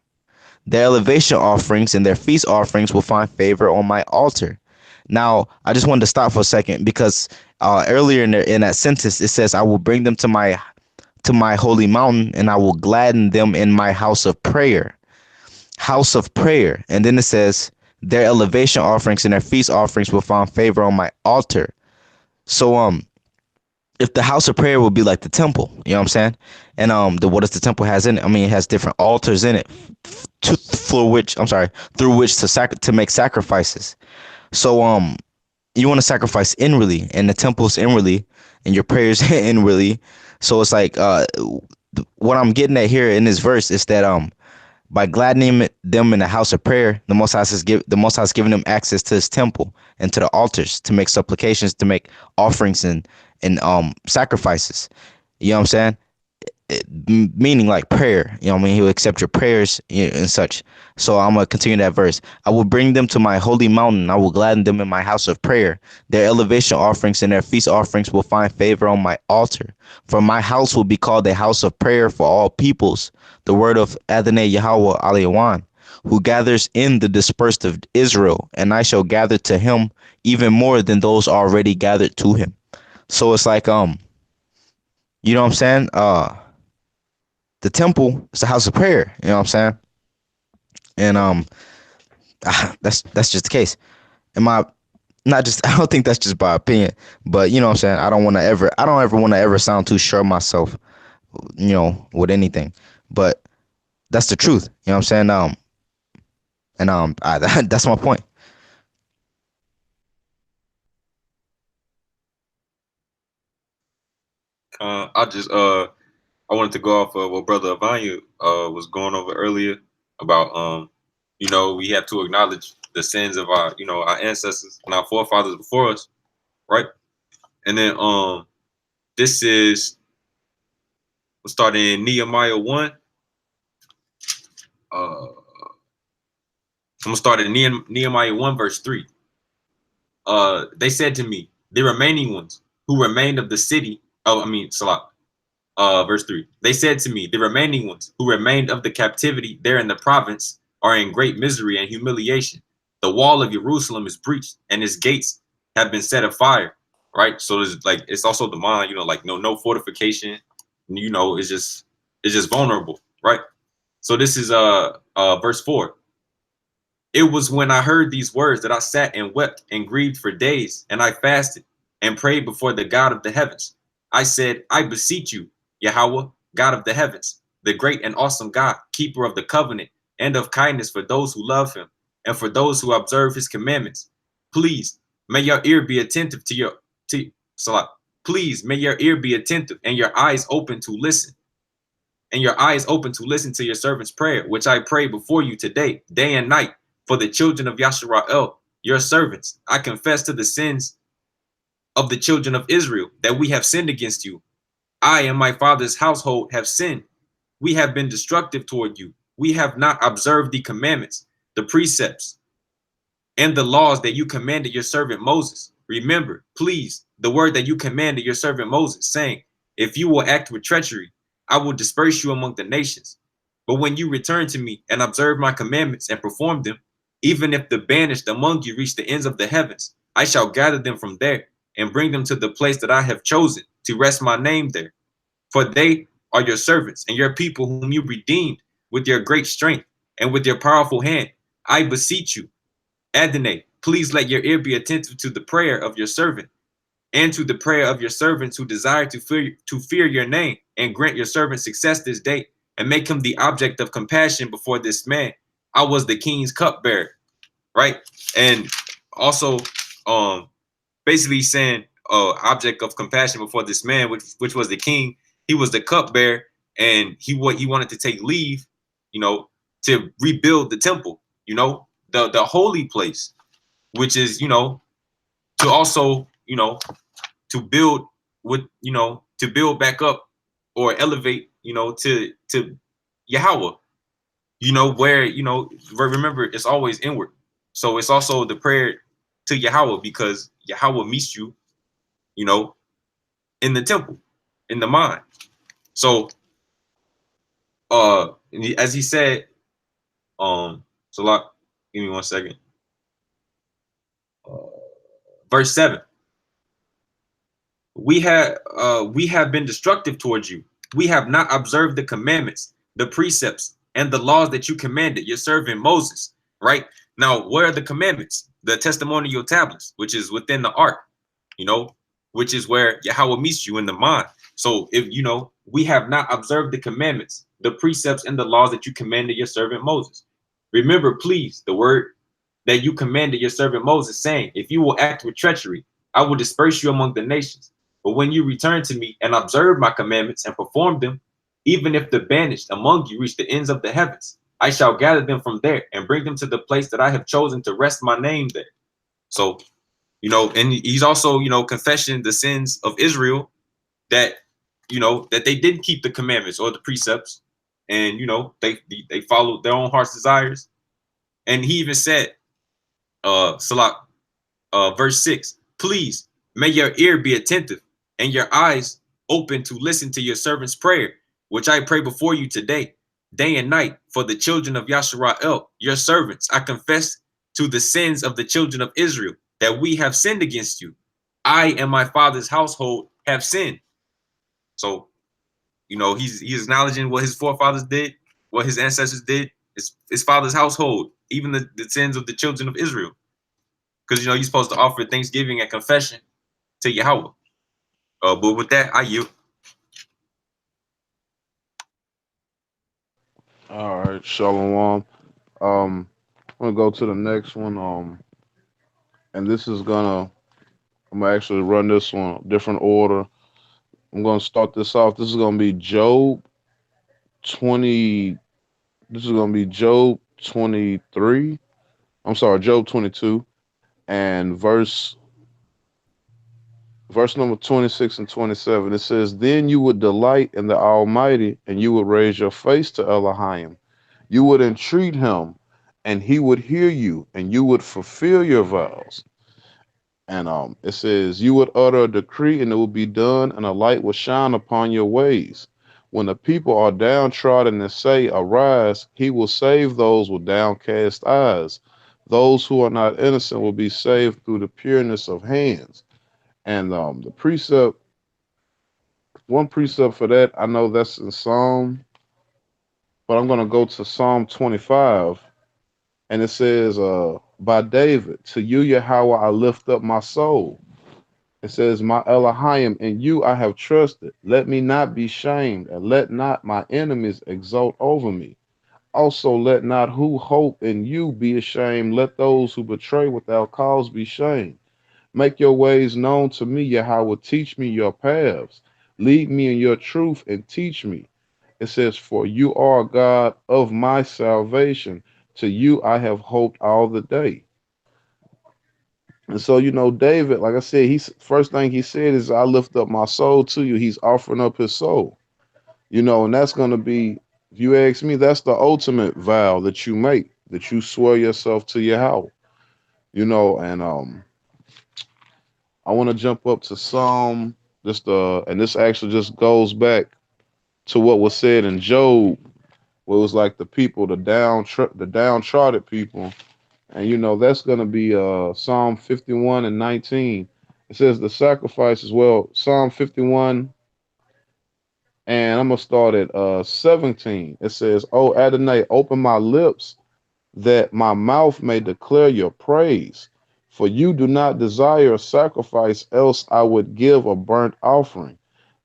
Their elevation offerings and their feast offerings will find favor on my altar. Now, I just wanted to stop for a second, because earlier in that sentence it says, I will bring them to my holy mountain, and I will gladden them in my house of prayer. House of prayer. And then it says, their elevation offerings and their feast offerings will find favor on my altar. So if the house of prayer would be like the temple, you know what I'm saying? And what does the temple has in it? I mean, it has different altars in it through which to make sacrifices. So you want to sacrifice inwardly, and the temple's inwardly, and your prayers inwardly. So it's like what I'm getting at here in this verse is that by gladdening them in the house of prayer, the Most High is giving them access to His temple and to the altars to make supplications, to make offerings and sacrifices. You know what I'm saying? Meaning like prayer. You know what I mean? He will accept your prayers, and such. So I'm gonna continue that verse. I will bring them to my holy mountain. I will gladden them in my house of prayer. Their elevation offerings and their feast offerings will find favor on my altar. For my house will be called a house of prayer for all peoples. The word of Adonai Yahweh Aliyawan, who gathers in the dispersed of Israel, and I shall gather to him even more than those already gathered to him. So it's like you know what I'm saying? The temple is the house of prayer. You know what I'm saying? And that's just the case. Am I not just? I don't think that's just by opinion, but you know what I'm saying. I don't ever want to ever sound too sure of myself, with anything. But that's the truth. You know what I'm saying? That's my point. I wanted to go off of what Brother Avanya was going over earlier about we have to acknowledge the sins of our our ancestors and our forefathers before us, right? And then this is we'll start in Nehemiah 1. I'm gonna start at Nehemiah 1 verse 3. They said to me, the remaining ones who remained of the city, Salah. Verse 3. They said to me, the remaining ones who remained of the captivity there in the province are in great misery and humiliation. The wall of Jerusalem is breached and its gates have been set afire. Right. So it's also the mind, no fortification, it's just vulnerable. Right. So this is verse 4. It was when I heard these words that I sat and wept and grieved for days, and I fasted and prayed before the God of the heavens. I said, I beseech you, Yahweh, God of the heavens, the great and awesome God, keeper of the covenant and of kindness for those who love him and for those who observe his commandments. Please, may your ear be attentive Please, may your ear be attentive and your eyes open to listen. And your eyes open to listen to your servant's prayer, which I pray before you today, day and night, for the children of Yashara'el, your servants. I confess to the sins of the children of Israel that we have sinned against you. I and my father's household have sinned. We have been destructive toward you. We have not observed the commandments, the precepts, and the laws that you commanded your servant Moses. Remember, please, the word that you commanded your servant Moses, saying, if you will act with treachery, I will disperse you among the nations. But when you return to me and observe my commandments and perform them, even if the banished among you reach the ends of the heavens, I shall gather them from there and bring them to the place that I have chosen to rest my name there. For they are your servants and your people whom you redeemed with your great strength and with your powerful hand. I beseech you, Adonai, please let your ear be attentive to the prayer of your servant and to the prayer of your servants who desire to fear your name, and grant your servant success this day and make him the object of compassion before this man. I was the king's cupbearer, right? And also basically saying object of compassion before this man, which was the king. He was the cupbearer, and he wanted to take leave, to rebuild the temple, the holy place, which is, to also, to build to build back up or elevate, to Yahweh, where, remember, it's always inward. So it's also the prayer to Yahweh, because Yahweh meets you, in the temple, in the mind. So, as he said, so give me 1 second. Verse 7. We have been destructive towards you. We have not observed the commandments, the precepts, and the laws that you commanded your servant Moses. Right now, where are the commandments? The testimonial tablets, which is within the ark. which is where Yahweh meets you in the mind. So if we have not observed the commandments, the precepts, and the laws that you commanded your servant Moses. Remember, please, the word that you commanded your servant Moses, saying, if you will act with treachery, I will disperse you among the nations. But when you return to me and observe my commandments and perform them, even if the banished among you reach the ends of the heavens, I shall gather them from there and bring them to the place that I have chosen to rest my name there. So, and he's also, confessing the sins of Israel that, that they didn't keep the commandments or the precepts, and, they followed their own heart's desires. And he even said, verse 6, please, may your ear be attentive and your eyes open to listen to your servant's prayer, which I pray before you today, day and night, for the children of Yashara'el, your servants. I confess to the sins of the children of Israel that we have sinned against you. I and my father's household have sinned. So, he's acknowledging what his forefathers did, what his ancestors did, his father's household, even the sins of the children of Israel. Because, you're supposed to offer thanksgiving and confession to Yahweh. But with that, I yield. All right, shalom. I'm gonna go to the next one. And this is I'm gonna actually run this one different order. I'm gonna start this off. This is gonna be Job 20. This is gonna be Job 23. I'm sorry, Job 22, and verse number 26 and 27. It says, "Then you would delight in the Almighty, and you would raise your face to Elohim. You would entreat him, and he would hear you, and you would fulfill your vows." And it says, "You would utter a decree, and it will be done, and a light will shine upon your ways. When the people are downtrodden and say, 'Arise,' he will save those with downcast eyes. Those who are not innocent will be saved through the pureness of hands." And the precept, one precept for that, I know that's in Psalm, but I'm going to go to Psalm 25. And it says, by David, "To you, Yahweh, I lift up my soul." It says, "My Elohim, in you I have trusted. Let me not be shamed, and let not my enemies exult over me. Also, let not who hope in you be ashamed. Let those who betray without cause be shamed. Make your ways known to me, Yahweh. Teach me your paths. Lead me in your truth and teach me." It says, "For you are God of my salvation. To you I have hoped all the day." And so, David, like I said, he's first thing he said is, "I lift up my soul to you." He's offering up his soul, and that's going to be, if you ask me, that's the ultimate vow that you make, that you swear yourself to Yahweh, and I want to jump up to Psalm, and this actually just goes back to what was said in Job, where it was like the people, the downtrodden people. And that's going to be Psalm 51 and 19. It says the sacrifice as well. Psalm 51, and I'm going to start at 17. It says, "Oh Adonai, open my lips that my mouth may declare your praise. For you do not desire a sacrifice, else I would give a burnt offering."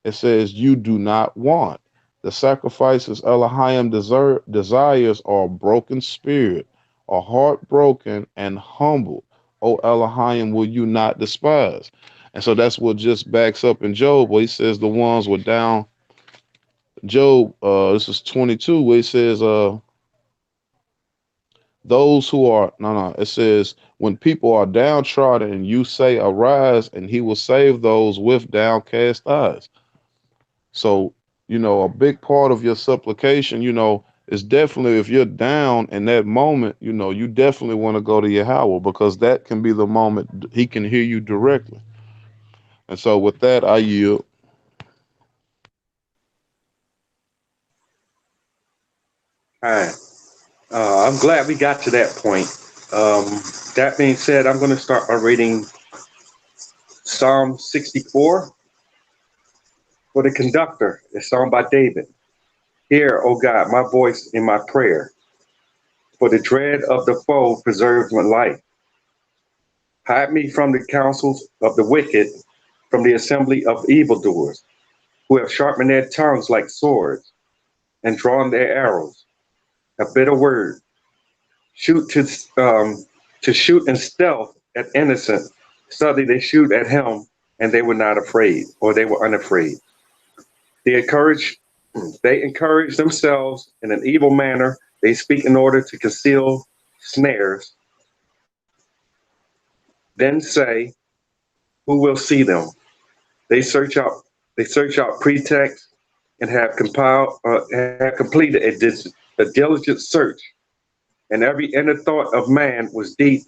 It says, "You do not want. The sacrifices Elohim desires are a broken spirit, a heart broken and humble. O Elohim, will you not despise?" And so that's what just backs up in Job, where he says the ones were down. Job, this is 22, where he says, those who are, no, it says, "When people are downtrodden and you say, 'Arise,' and he will save those with downcast eyes." So, a big part of your supplication, is definitely, if you're down in that moment, you definitely want to go to Yahweh, because that can be the moment he can hear you directly. And so with that, I yield. All right. I'm glad we got to that point. That being said, I'm going to start by reading Psalm 64 for the conductor. It's sung by David. "Hear, O God, my voice in my prayer. For the dread of the foe preserves my life. Hide me from the counsels of the wicked, from the assembly of evildoers, who have sharpened their tongues like swords and drawn their arrows. A bitter word, shoot to shoot in stealth at innocent. Suddenly they shoot at him, and they were not afraid, or they were unafraid. They encourage, they encourage themselves in an evil manner. They speak in order to conceal snares. Then say, "Who will see them?" They search out, they search out pretexts and have completed a diligent search. And every inner thought of man was deep.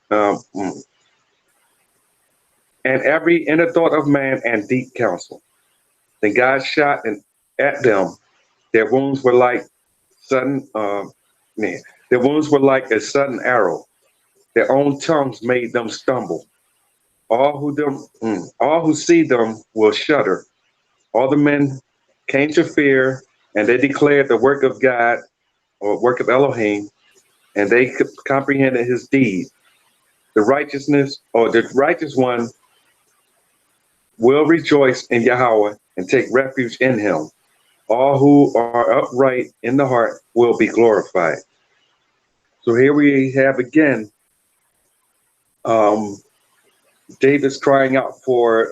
Um, mm, and every inner thought of man and deep counsel. Then God shot at them. Their wounds were like sudden, man. Their wounds were like a sudden arrow. Their own tongues made them stumble. All who see them will shudder. All the men came to fear, and they declared the work of God or work of Elohim, and they comprehended his deed. The righteous one will rejoice in Yahweh and take refuge in him. All who are upright in the heart will be glorified. So here we have again um, David's crying out for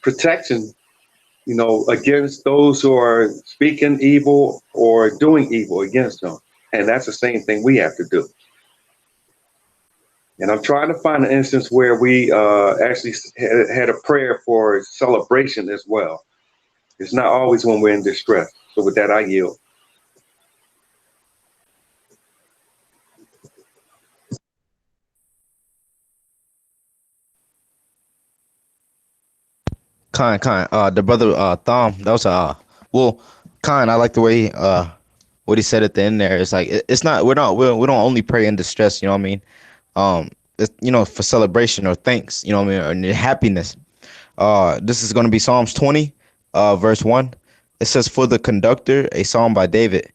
protection, against those who are speaking evil or doing evil against them. And that's the same thing we have to do. And I'm trying to find an instance where we actually had a prayer for celebration as well. It's not always when we're in distress. So with that, I yield. The brother Thom, that was well, I like the way what he said at the end there. It's like it's not we don't only pray in distress, you know what I mean? It's, for celebration or thanks, you know what I mean, or happiness. This is going to be Psalms 20, verse 1. It says, "For the conductor, a psalm by David.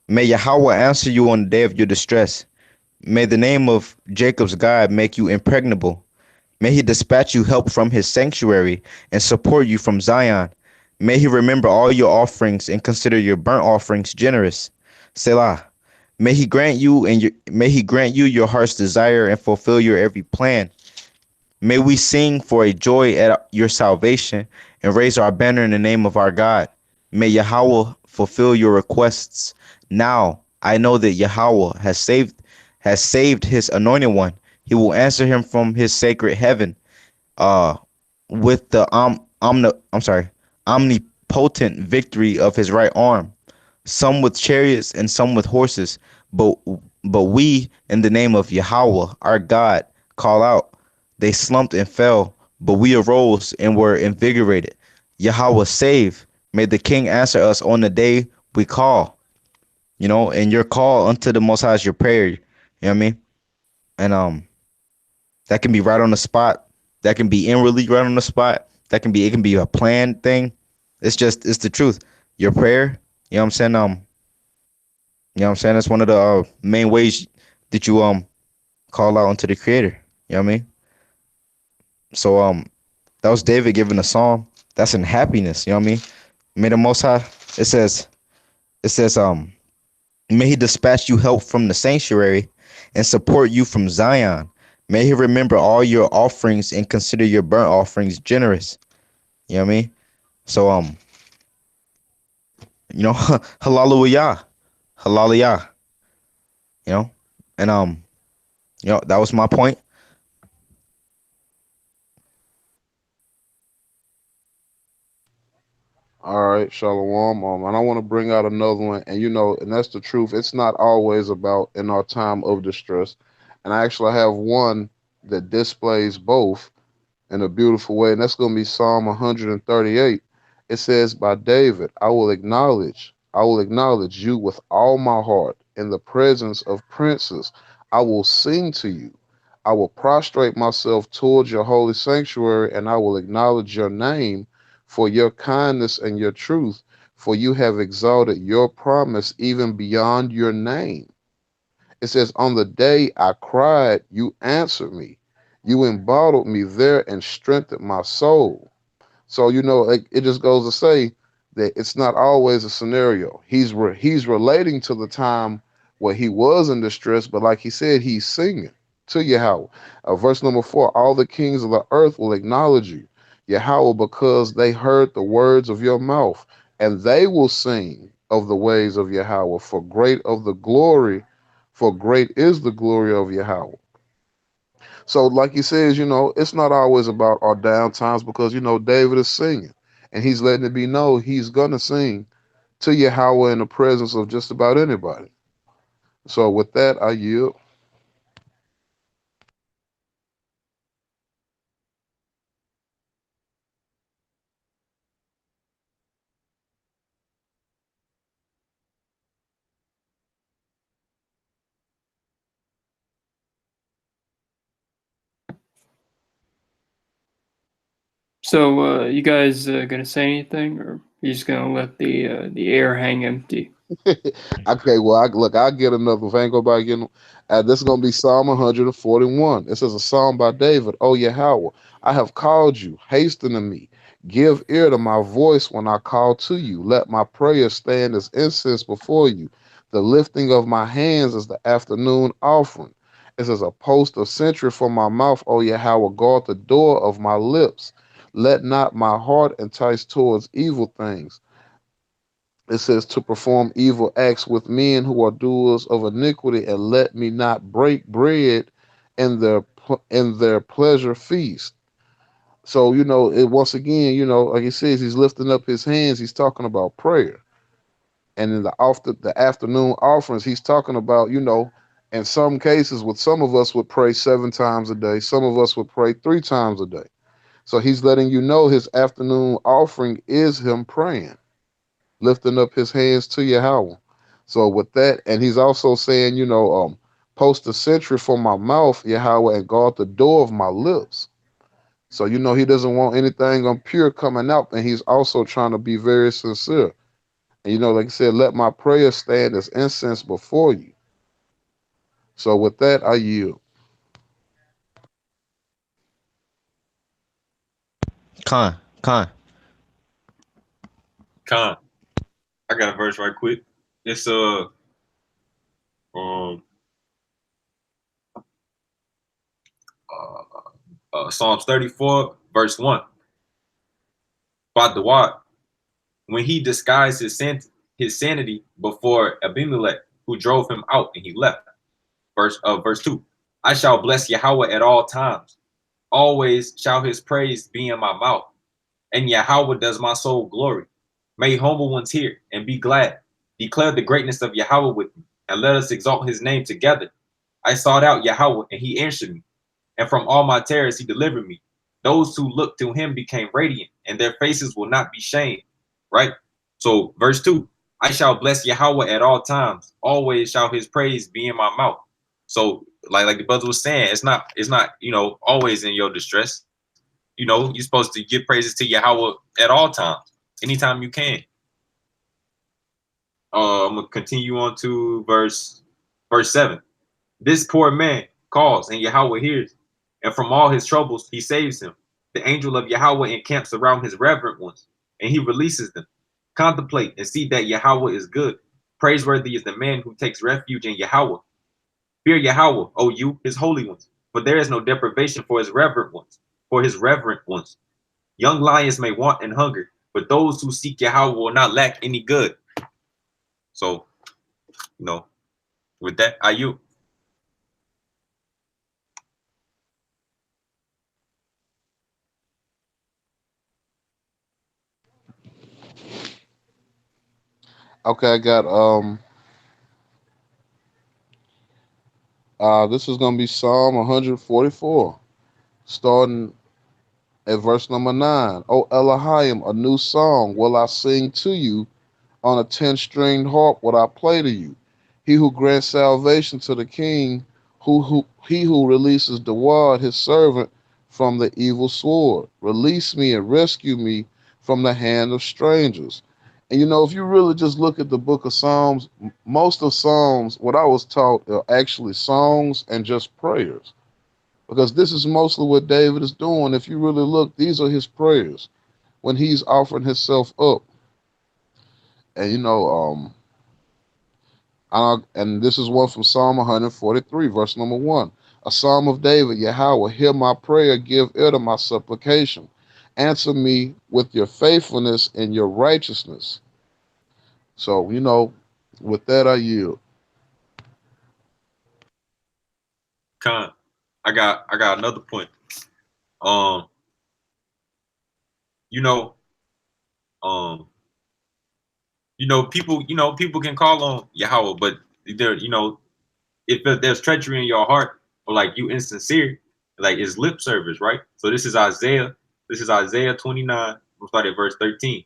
May Yahweh answer you on the day of your distress. May the name of Jacob's God make you impregnable. May he dispatch you help from his sanctuary and support you from Zion. May he remember all your offerings and consider your burnt offerings generous. Selah. May he grant you your heart's desire and fulfill your every plan. May we sing for a joy at your salvation and raise our banner in the name of our God. May Yahweh fulfill your requests. Now I know that Yahweh has saved his anointed one. He will answer him from his sacred heaven, uh, with the omnipotent victory of his right arm. Some with chariots and some with horses, but we, in the name of Yahweh, our God, call out. They slumped and fell, but we arose and were invigorated. Yahweh save. May the King answer us on the day we call. And your call unto the Most High is your prayer. You know what I mean? And that can be right on the spot. That can be inwardly right on the spot. It can be a planned thing. It's the truth. Your prayer, you know what I'm saying? That's one of the main ways that you call out unto the Creator. You know what I mean? So that was David giving a psalm. That's in happiness, you know what I mean? May the Most High, it says may he dispatch you help from the sanctuary and support you from Zion. May he remember all your offerings and consider your burnt offerings generous. You know what I mean? So hallelujah. Hallelujah. And that was my point. All right, shalom. And I want to bring out another one, and that's the truth. It's not always about in our time of distress, and I actually have one that displays both in a beautiful way, and that's going to be Psalm 138. It says, "By David, I will acknowledge you with all my heart. In the presence of princes, I will sing to you. I will prostrate myself towards your holy sanctuary, and I will acknowledge your name for your kindness and your truth, for you have exalted your promise even beyond your name." It says, "On the day I cried, you answered me. You embottled me there and strengthened my soul. So it just goes to say that it's not always a scenario. He's relating to the time where he was in distress, but like he said, he's singing to Yahweh. Verse number 4: All the kings of the earth will acknowledge you, Yahweh, because they heard the words of your mouth, and they will sing of the ways of Yahweh. For great is the glory of Yahweh. So, like he says, it's not always about our down times because David is singing, and he's letting it be known he's gonna sing to Yahweh in the presence of just about anybody. So, with that, I yield. So, you guys gonna say anything, or you just gonna let the air hang empty? Okay, well, look, I'll get another. If I ain't go by getting, this is gonna be Psalm 141. It says a psalm by David. Oh Yahweh, I have called you. Hasten to me. Give ear to my voice when I call to you. Let my prayer stand as incense before you. The lifting of my hands is the afternoon offering. It says a post of sentry for my mouth. Oh Yahweh, guard the door of my lips. Let not my heart entice towards evil things. It says to perform evil acts with men who are doers of iniquity, and let me not break bread in their pleasure feast. So it once again, like he says, he's lifting up his hands. He's talking about prayer, and in the afternoon offerings, he's talking about in some cases, with some of us would pray 7 times a day. Some of us would pray 3 times a day. So he's letting you know his afternoon offering is him praying, lifting up his hands to Yahweh. So with that, and he's also saying, post a sentry for my mouth, Yahweh, and guard the door of my lips. So he doesn't want anything impure coming out, and he's also trying to be very sincere. And like I said, let my prayer stand as incense before you. So with that, I yield. Con. Con. I got a verse right quick. It's um Psalms 34 verse 1. By the what? When he disguised his sanity before Abimelech, who drove him out, and he left. Verse 2. I shall bless Yahweh at all times. Always shall his praise be in my mouth. And Yahweh does my soul glory. May humble ones hear and be glad. Declare the greatness of Yahweh with me, and let us exalt his name together. I sought out Yahweh, and he answered me, and from all my terrors he delivered me. Those who looked to him became radiant, and their faces will not be shamed. Right? So verse 2, I shall bless Yahweh at all times. Always shall his praise be in my mouth. So like the brother was saying, it's not always in your distress. You're supposed to give praises to Yahweh at all times, anytime you can. I'm gonna continue on to verse 7. This poor man calls, and Yahweh hears, and from all his troubles he saves him. The angel of Yahweh encamps around his reverent ones, and he releases them. Contemplate and see that Yahweh is good. Praiseworthy is the man who takes refuge in Yahweh. Fear Yahweh, O you, his holy ones, for there is no deprivation for his reverent ones. For his reverent ones, young lions may want and hunger, but those who seek Yahweh will not lack any good. So, with that, you. Okay, I got this is gonna be Psalm 144, starting at verse number 9. O Elohim, a new song will I sing to you. On a 10-stringed harp will I play to you. He who grants salvation to the king, he who releases the word, his servant, from the evil sword. Release me and rescue me from the hand of strangers. And if you really just look at the book of Psalms, most of Psalms, what I was taught, are actually songs and just prayers. because this is mostly what David is doing. If you really look, these are his prayers when he's offering himself up. And and this is one from Psalm 143, verse number 1. A psalm of David. Yahweh, hear my prayer, give ear to my supplication. Answer me with your faithfulness and your righteousness. So, with that I yield. Con, I got another point. You know, people can call on Yahweh, but if there's treachery in your heart, or like you insincere, like it's lip service, right? So this is Isaiah 29. We'll start at verse 13.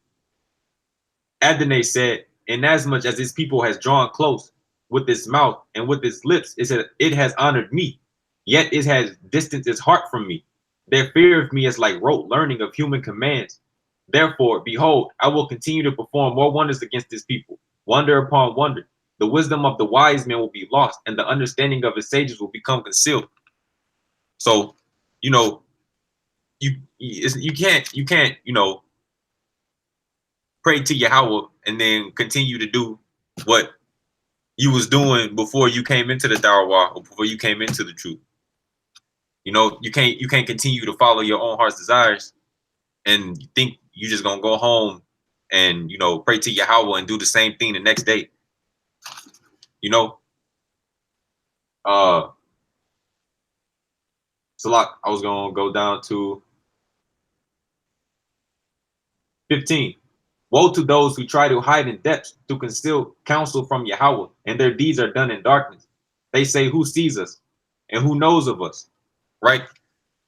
Adonai said, inasmuch as his people has drawn close with its mouth and with its lips, it said, it has honored me, yet it has distanced its heart from me. Their fear of me is like rote learning of human commands. Therefore, behold, I will continue to perform more wonders against this people, wonder upon wonder. The wisdom of the wise man will be lost, and the understanding of his sages will become concealed. So, you can't pray to Yahweh and then continue to do what you was doing before you came into the Darwa or before you came into the truth. You can't continue to follow your own heart's desires and think you're just gonna go home and pray to Yahweh and do the same thing the next day. So like I was gonna go down to 15. Woe to those who try to hide in depths, to conceal counsel from Yahweh, and their deeds are done in darkness. They say, who sees us and who knows of us? Right?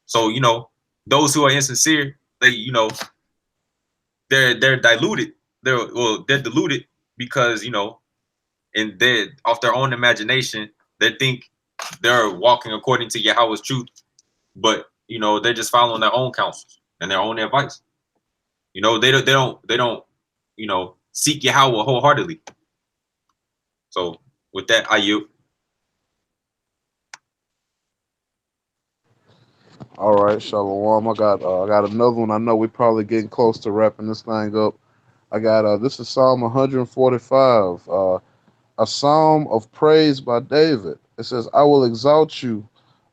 So, those who are insincere, they're diluted. They're deluded because, and they're off their own imagination, they think they're walking according to Yahweh's truth, but they're just following their own counsels and their own advice. They don't seek Yahweh wholeheartedly. So with that, I yield. All right, Shalom. I got another one. I know we're probably getting close to wrapping this thing up. I got this is Psalm 145, a psalm of praise by David. It says, I will exalt you,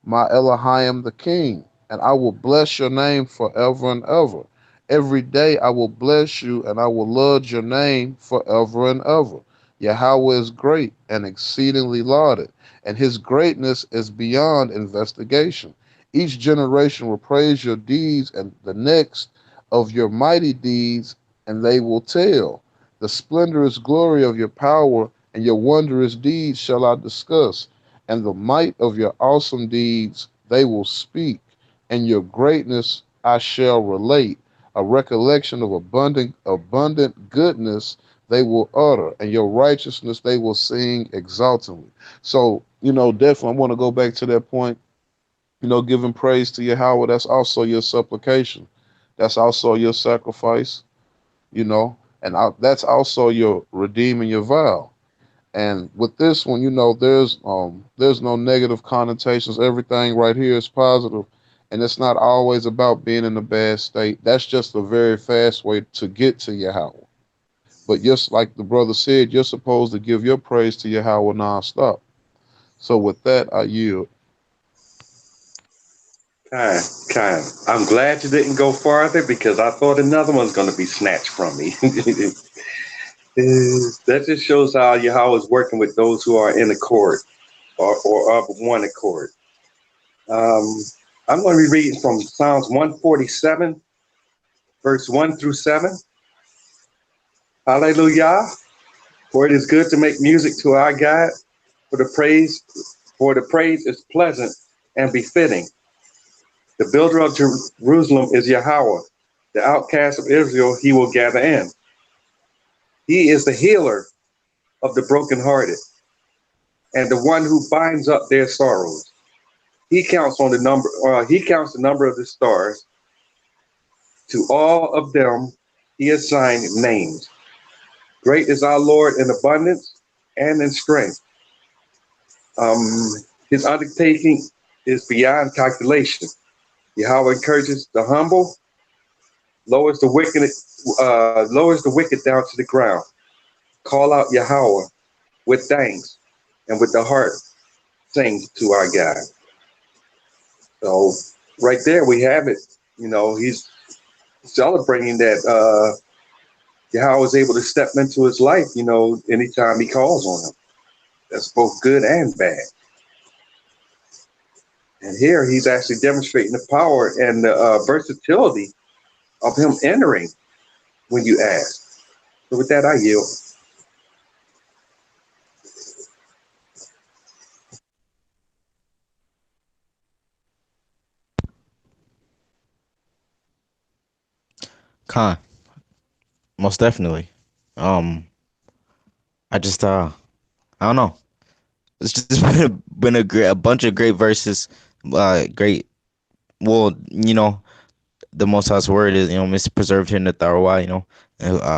my Elohim the King, and I will bless your name forever and ever. Every day I will bless you, and I will laud your name forever and ever. Yahweh is great and exceedingly lauded, and his greatness is beyond investigation. Each generation will praise your deeds, and the next of your mighty deeds, and they will tell. The splendorous glory of your power and your wondrous deeds shall I discuss, and the might of your awesome deeds they will speak, and your greatness I shall relate. A recollection of abundant goodness they will utter, and your righteousness they will sing exultingly. So, definitely I want to go back to that point. Giving praise to Yahweh, that's also your supplication. That's also your sacrifice, and that's also your redeeming your vow. And with this one, there's no negative connotations. Everything right here is positive, and it's not always about being in a bad state. That's just a very fast way to get to Yahweh. But just like the brother said, you're supposed to give your praise to Yahweh nonstop. So with that, I yield. Kind. I'm glad you didn't go farther because I thought another one's going to be snatched from me. That just shows how Yahweh is working with those who are in accord or of one accord. I'm going to be reading from Psalms 147, verse 1 through 7. Hallelujah. For it is good to make music to our God, for the praise is pleasant and befitting. The builder of Jerusalem is Yahweh. The outcast of Israel he will gather in. He is the healer of the brokenhearted and the one who binds up their sorrows. He counts the number of the stars. To all of them he assigned names. Great is our Lord in abundance and in strength. His undertaking is beyond calculation. Yahweh encourages the humble, lowers the wicked down to the ground. Call out Yahweh with thanks, and with the heart sing to our God. So right there we have it. He's celebrating that Yahweh is able to step into his life, anytime he calls on him. That's both good and bad. And here he's actually demonstrating the power and the versatility of him entering when you ask. So with that, I yield. Khan, most definitely. I just I don't know. It's just been a bunch of great verses. Great. Well, the Most High's word is mispreserved here in the Torah.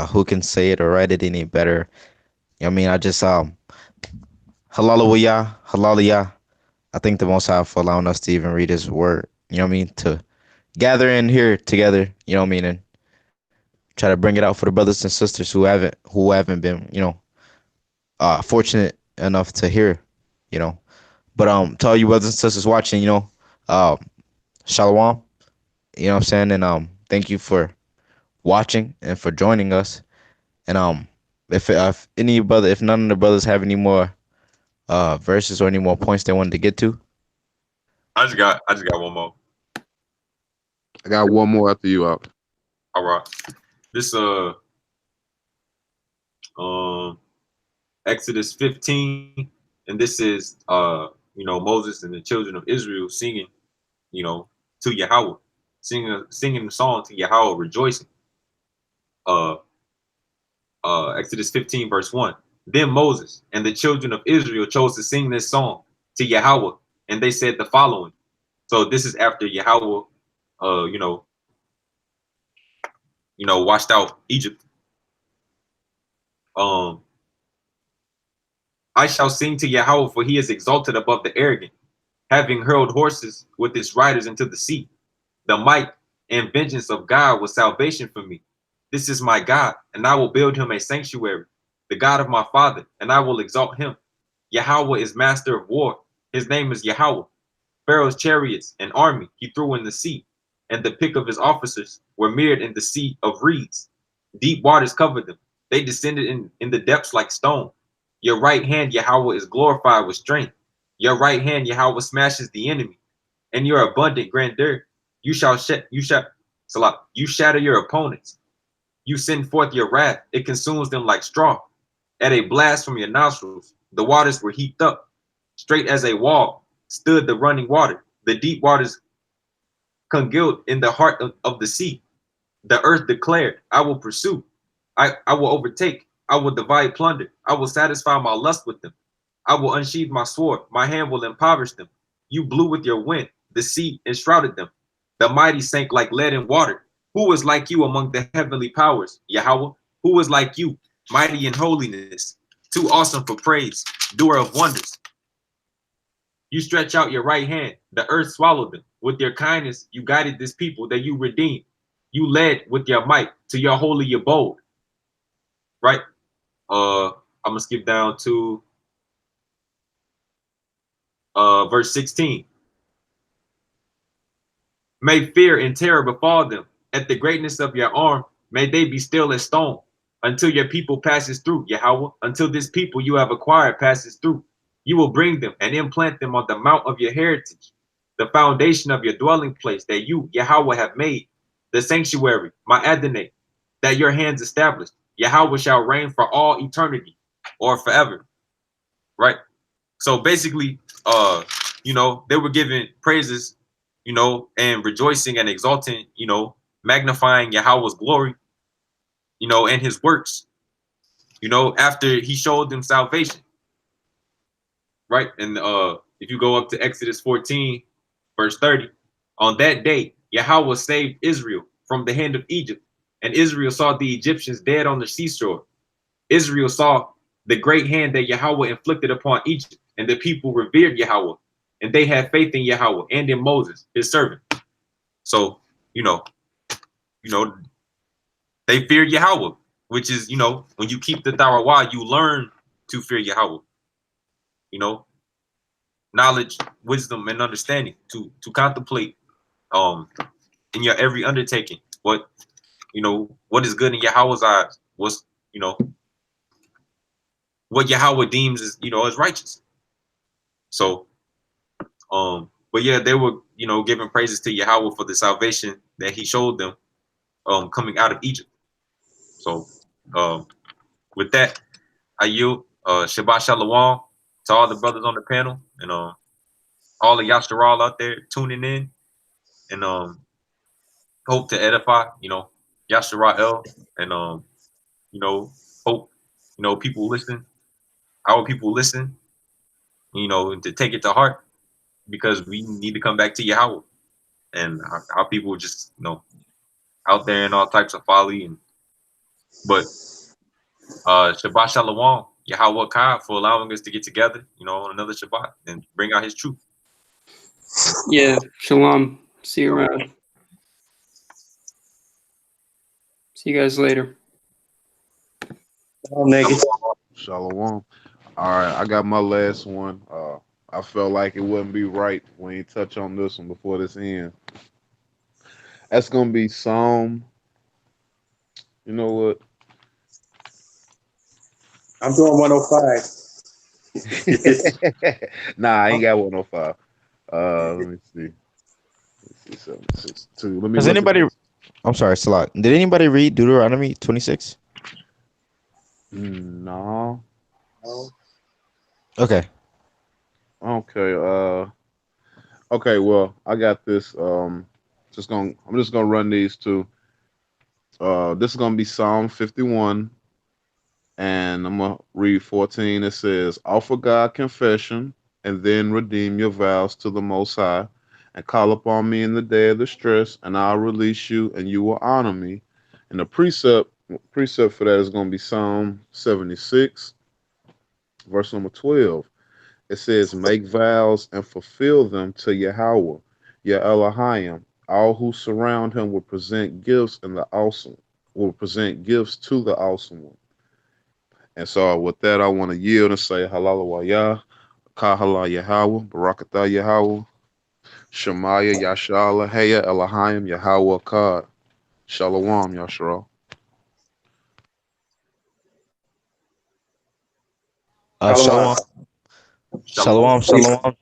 Who can say it or write it any better? I just hallelujah. I thank the Most High for allowing us to even read His word. To gather in here together. And try to bring it out for the brothers and sisters who haven't been fortunate enough to hear. But to all you brothers and sisters watching, shalawam. You know what I'm saying? And thank you for watching and for joining us. And if none of the brothers have any more verses or any more points they wanted to get to. I just got one more. I got one more after you out. All right. This Exodus 15, and this is Moses and the children of Israel singing, to Yahweh, singing the song to Yahweh, rejoicing. Exodus 15 verse 1. Then Moses and the children of Israel chose to sing this song to Yahweh, and they said the following. So this is after Yahweh, washed out Egypt. I shall sing to Yahweh, for he is exalted above the arrogant, having hurled horses with its riders into the sea. The might and vengeance of God was salvation for me. This is my God, and I will build him a sanctuary, the God of my father, and I will exalt him. Yahweh is master of war. His name is Yahweh. Pharaoh's chariots and army he threw in the sea, and the pick of his officers were mirrored in the sea of reeds. Deep waters covered them. They descended in the depths like stone. Your right hand, Yahweh, is glorified with strength. Your right hand, Yahweh, smashes the enemy. And your abundant grandeur, you shatter your opponents. You send forth your wrath, it consumes them like straw. At a blast from your nostrils, the waters were heaped up. Straight as a wall stood the running water. The deep waters congealed in the heart of the sea. The earth declared, I will pursue. I will overtake. I will divide plunder. I will satisfy my lust with them. I will unsheathe my sword. My hand will impoverish them. You blew with your wind. The sea enshrouded them. The mighty sank like lead in water. Who is like you among the heavenly powers, Yahweh? Who is like you, mighty in holiness, too awesome for praise, doer of wonders? You stretch out your right hand. The earth swallowed them. With your kindness, you guided this people that you redeemed. You led with your might to your holy abode. Right? I'm gonna skip down to verse 16. May fear and terror befall them. At the greatness of your arm, may they be still as stone, until your people passes through, Yahweh. Until this people you have acquired passes through. You will bring them and implant them on the mount of your heritage, the foundation of your dwelling place that you, Yahweh, have made, the sanctuary, my Adonai, that your hands established. Yahweh shall reign for all eternity or forever. Right? So basically, they were giving praises, and rejoicing and exalting, magnifying Yahweh's glory, and his works, after he showed them salvation. Right? And if you go up to Exodus 14, verse 30, on that day, Yahweh saved Israel from the hand of Egypt, and Israel saw the Egyptians dead on the seashore. Israel saw the great hand that Yahweh inflicted upon Egypt, and the people revered Yahweh. and they had faith in Yahweh and in Moses, his servant. So, you know, you know, they fear Yahweh, which is, you know, when you keep the Torah, you learn to fear Yahweh. You know, knowledge, wisdom, and understanding to contemplate in your every undertaking. What you know, what is good in Yahweh's eyes? What's you know, what Yahweh deems as as righteous. So, but yeah, they were giving praises to Yahweh for the salvation that He showed them, coming out of Egypt. So, with that, I yield. Shabbat Shalom to all the brothers on the panel and all the Yasharal out there tuning in and hope to edify, Yasharal and hope, people listen, our people listen, and to take it to heart because we need to come back to Yahweh. And our people just, out there in all types of folly but Shabbat Shalom, Yahweh Kai for allowing us to get together, on another Shabbat and bring out His truth. Yeah, shalom. See you around. See you guys later. Shalom. All right, I got my last one. I felt like it wouldn't be right when you touch on this one before this ends. That's gonna be Psalm. You know what? I'm doing 105. Nah, I ain't got 105. Let me see. Let's see 762. Let me. Has anybody? I'm sorry, Salat. Did anybody read Deuteronomy 26? No. Okay. Okay. Okay. Well, I got this. I'm just gonna run these two. This is gonna be Psalm 51, and I'm gonna read 14. It says, "Offer God confession, and then redeem your vows to the Most High, and call upon me in the day of distress, and I'll release you, and you will honor me." And the precept for that is gonna be Psalm 76, verse number 12. It says, "Make vows and fulfill them to Yahweh, your Elohim. All who surround him will present gifts to the awesome one." And so with that, I want to yield and say halal wa yah, kahala Yahweh, barakatah Yahweh, shemaya yashala, heya Elohim Yahweh kad, shalawam yashra. Shalom. Shalom. Shalom.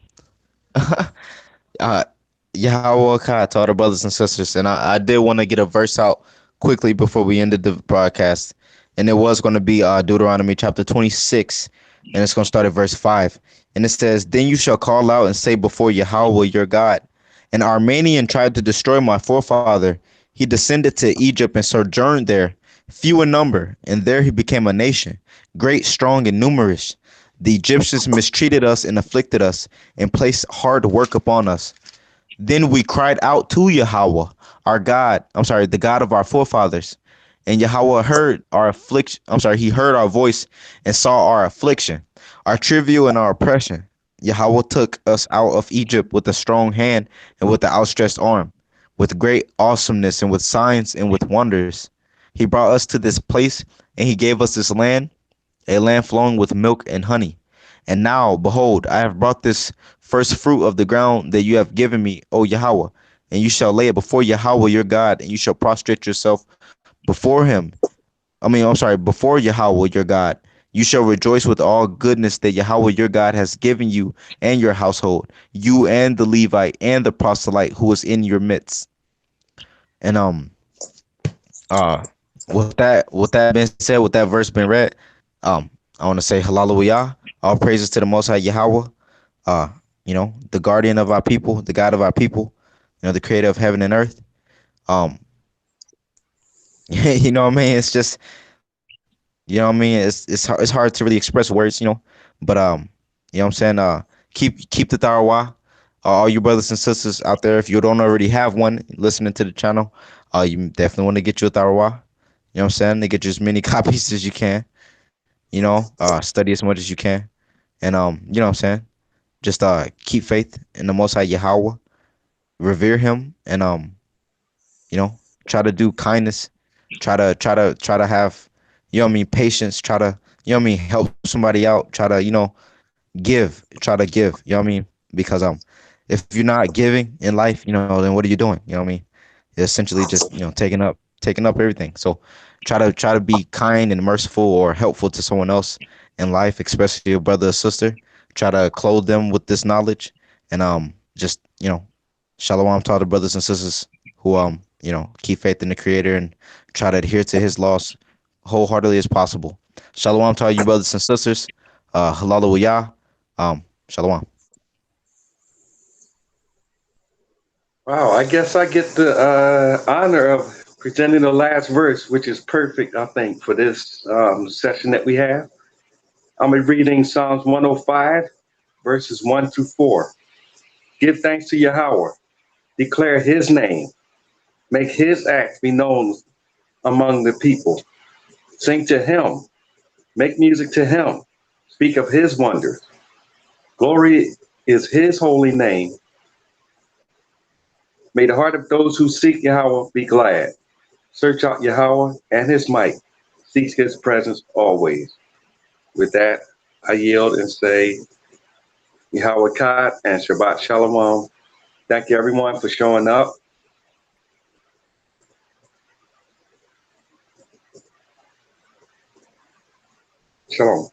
Yahweh Kai to all the brothers and sisters. And I did want to get a verse out quickly before we ended the broadcast. And it was going to be Deuteronomy chapter 26. And it's going to start at verse 5. And it says, "Then you shall call out and say before Yahweh your God, an Armenian tried to destroy my forefather. He descended to Egypt and sojourned there, few in number. And there he became a nation, great, strong, and numerous. The Egyptians mistreated us and afflicted us and placed hard work upon us. Then we cried out to Yahweh, our God, the God of our forefathers. And Yahweh heard our affliction. He heard our voice and saw our affliction, our travail and our oppression. Yahweh took us out of Egypt with a strong hand and with the outstretched arm, with great awesomeness and with signs and with wonders. He brought us to this place and he gave us this land, a land flowing with milk and honey. And now, behold, I have brought this first fruit of the ground that you have given me, O Yahweh, and you shall lay it before Yahweh your God, and you shall prostrate yourself before him. Before Yahweh your God. You shall rejoice with all goodness that Yahweh your God has given you and your household, you and the Levite and the proselyte who is in your midst." And with that being said, with that verse being read, I want to say hallelujah, all praises to the Most High Yahweh, the guardian of our people, the God of our people, the creator of heaven and earth. You know what I mean? It's just, it's hard to really express words, but you know what I'm saying? Keep the Tarawa. All you brothers and sisters out there, if you don't already have one listening to the channel, you definitely want to get you a Tarawa. You know what I'm saying? To get you as many copies as you can. Study as much as you can. And you know what I'm saying? just keep faith in the Most High Yahweh, revere Him, and you know, try to do kindness, try to have, you know what I mean, patience, try to, you know what I mean, help somebody out, try to, you know, try to give, you know what I mean? Because if you're not giving in life, you know, then what are you doing? You know what I mean? You're essentially just, you know, taking up everything. So try to be kind and merciful or helpful to someone else in life, especially your brother or sister. Try to clothe them with this knowledge and just, you know, shalom to all the brothers and sisters who you know, keep faith in the creator and try to adhere to his laws wholeheartedly as possible. Shalom to all you brothers and sisters. Hallelujah. Shalom. Wow, I guess I get the honor of presenting the last verse, which is perfect, I think, for this session that we have. I'm reading Psalms 105, verses 1 through 4. Give thanks to Yahweh, declare his name, make his acts be known among the people. Sing to him, make music to him, speak of his wonders. Glory is his holy name. May the heart of those who seek Yahweh be glad. Search out Yahweh and his might. Seek his presence always. With that, I yield and say Yahweh Kad and Shabbat Shalom. Thank you, everyone, for showing up. Shalom.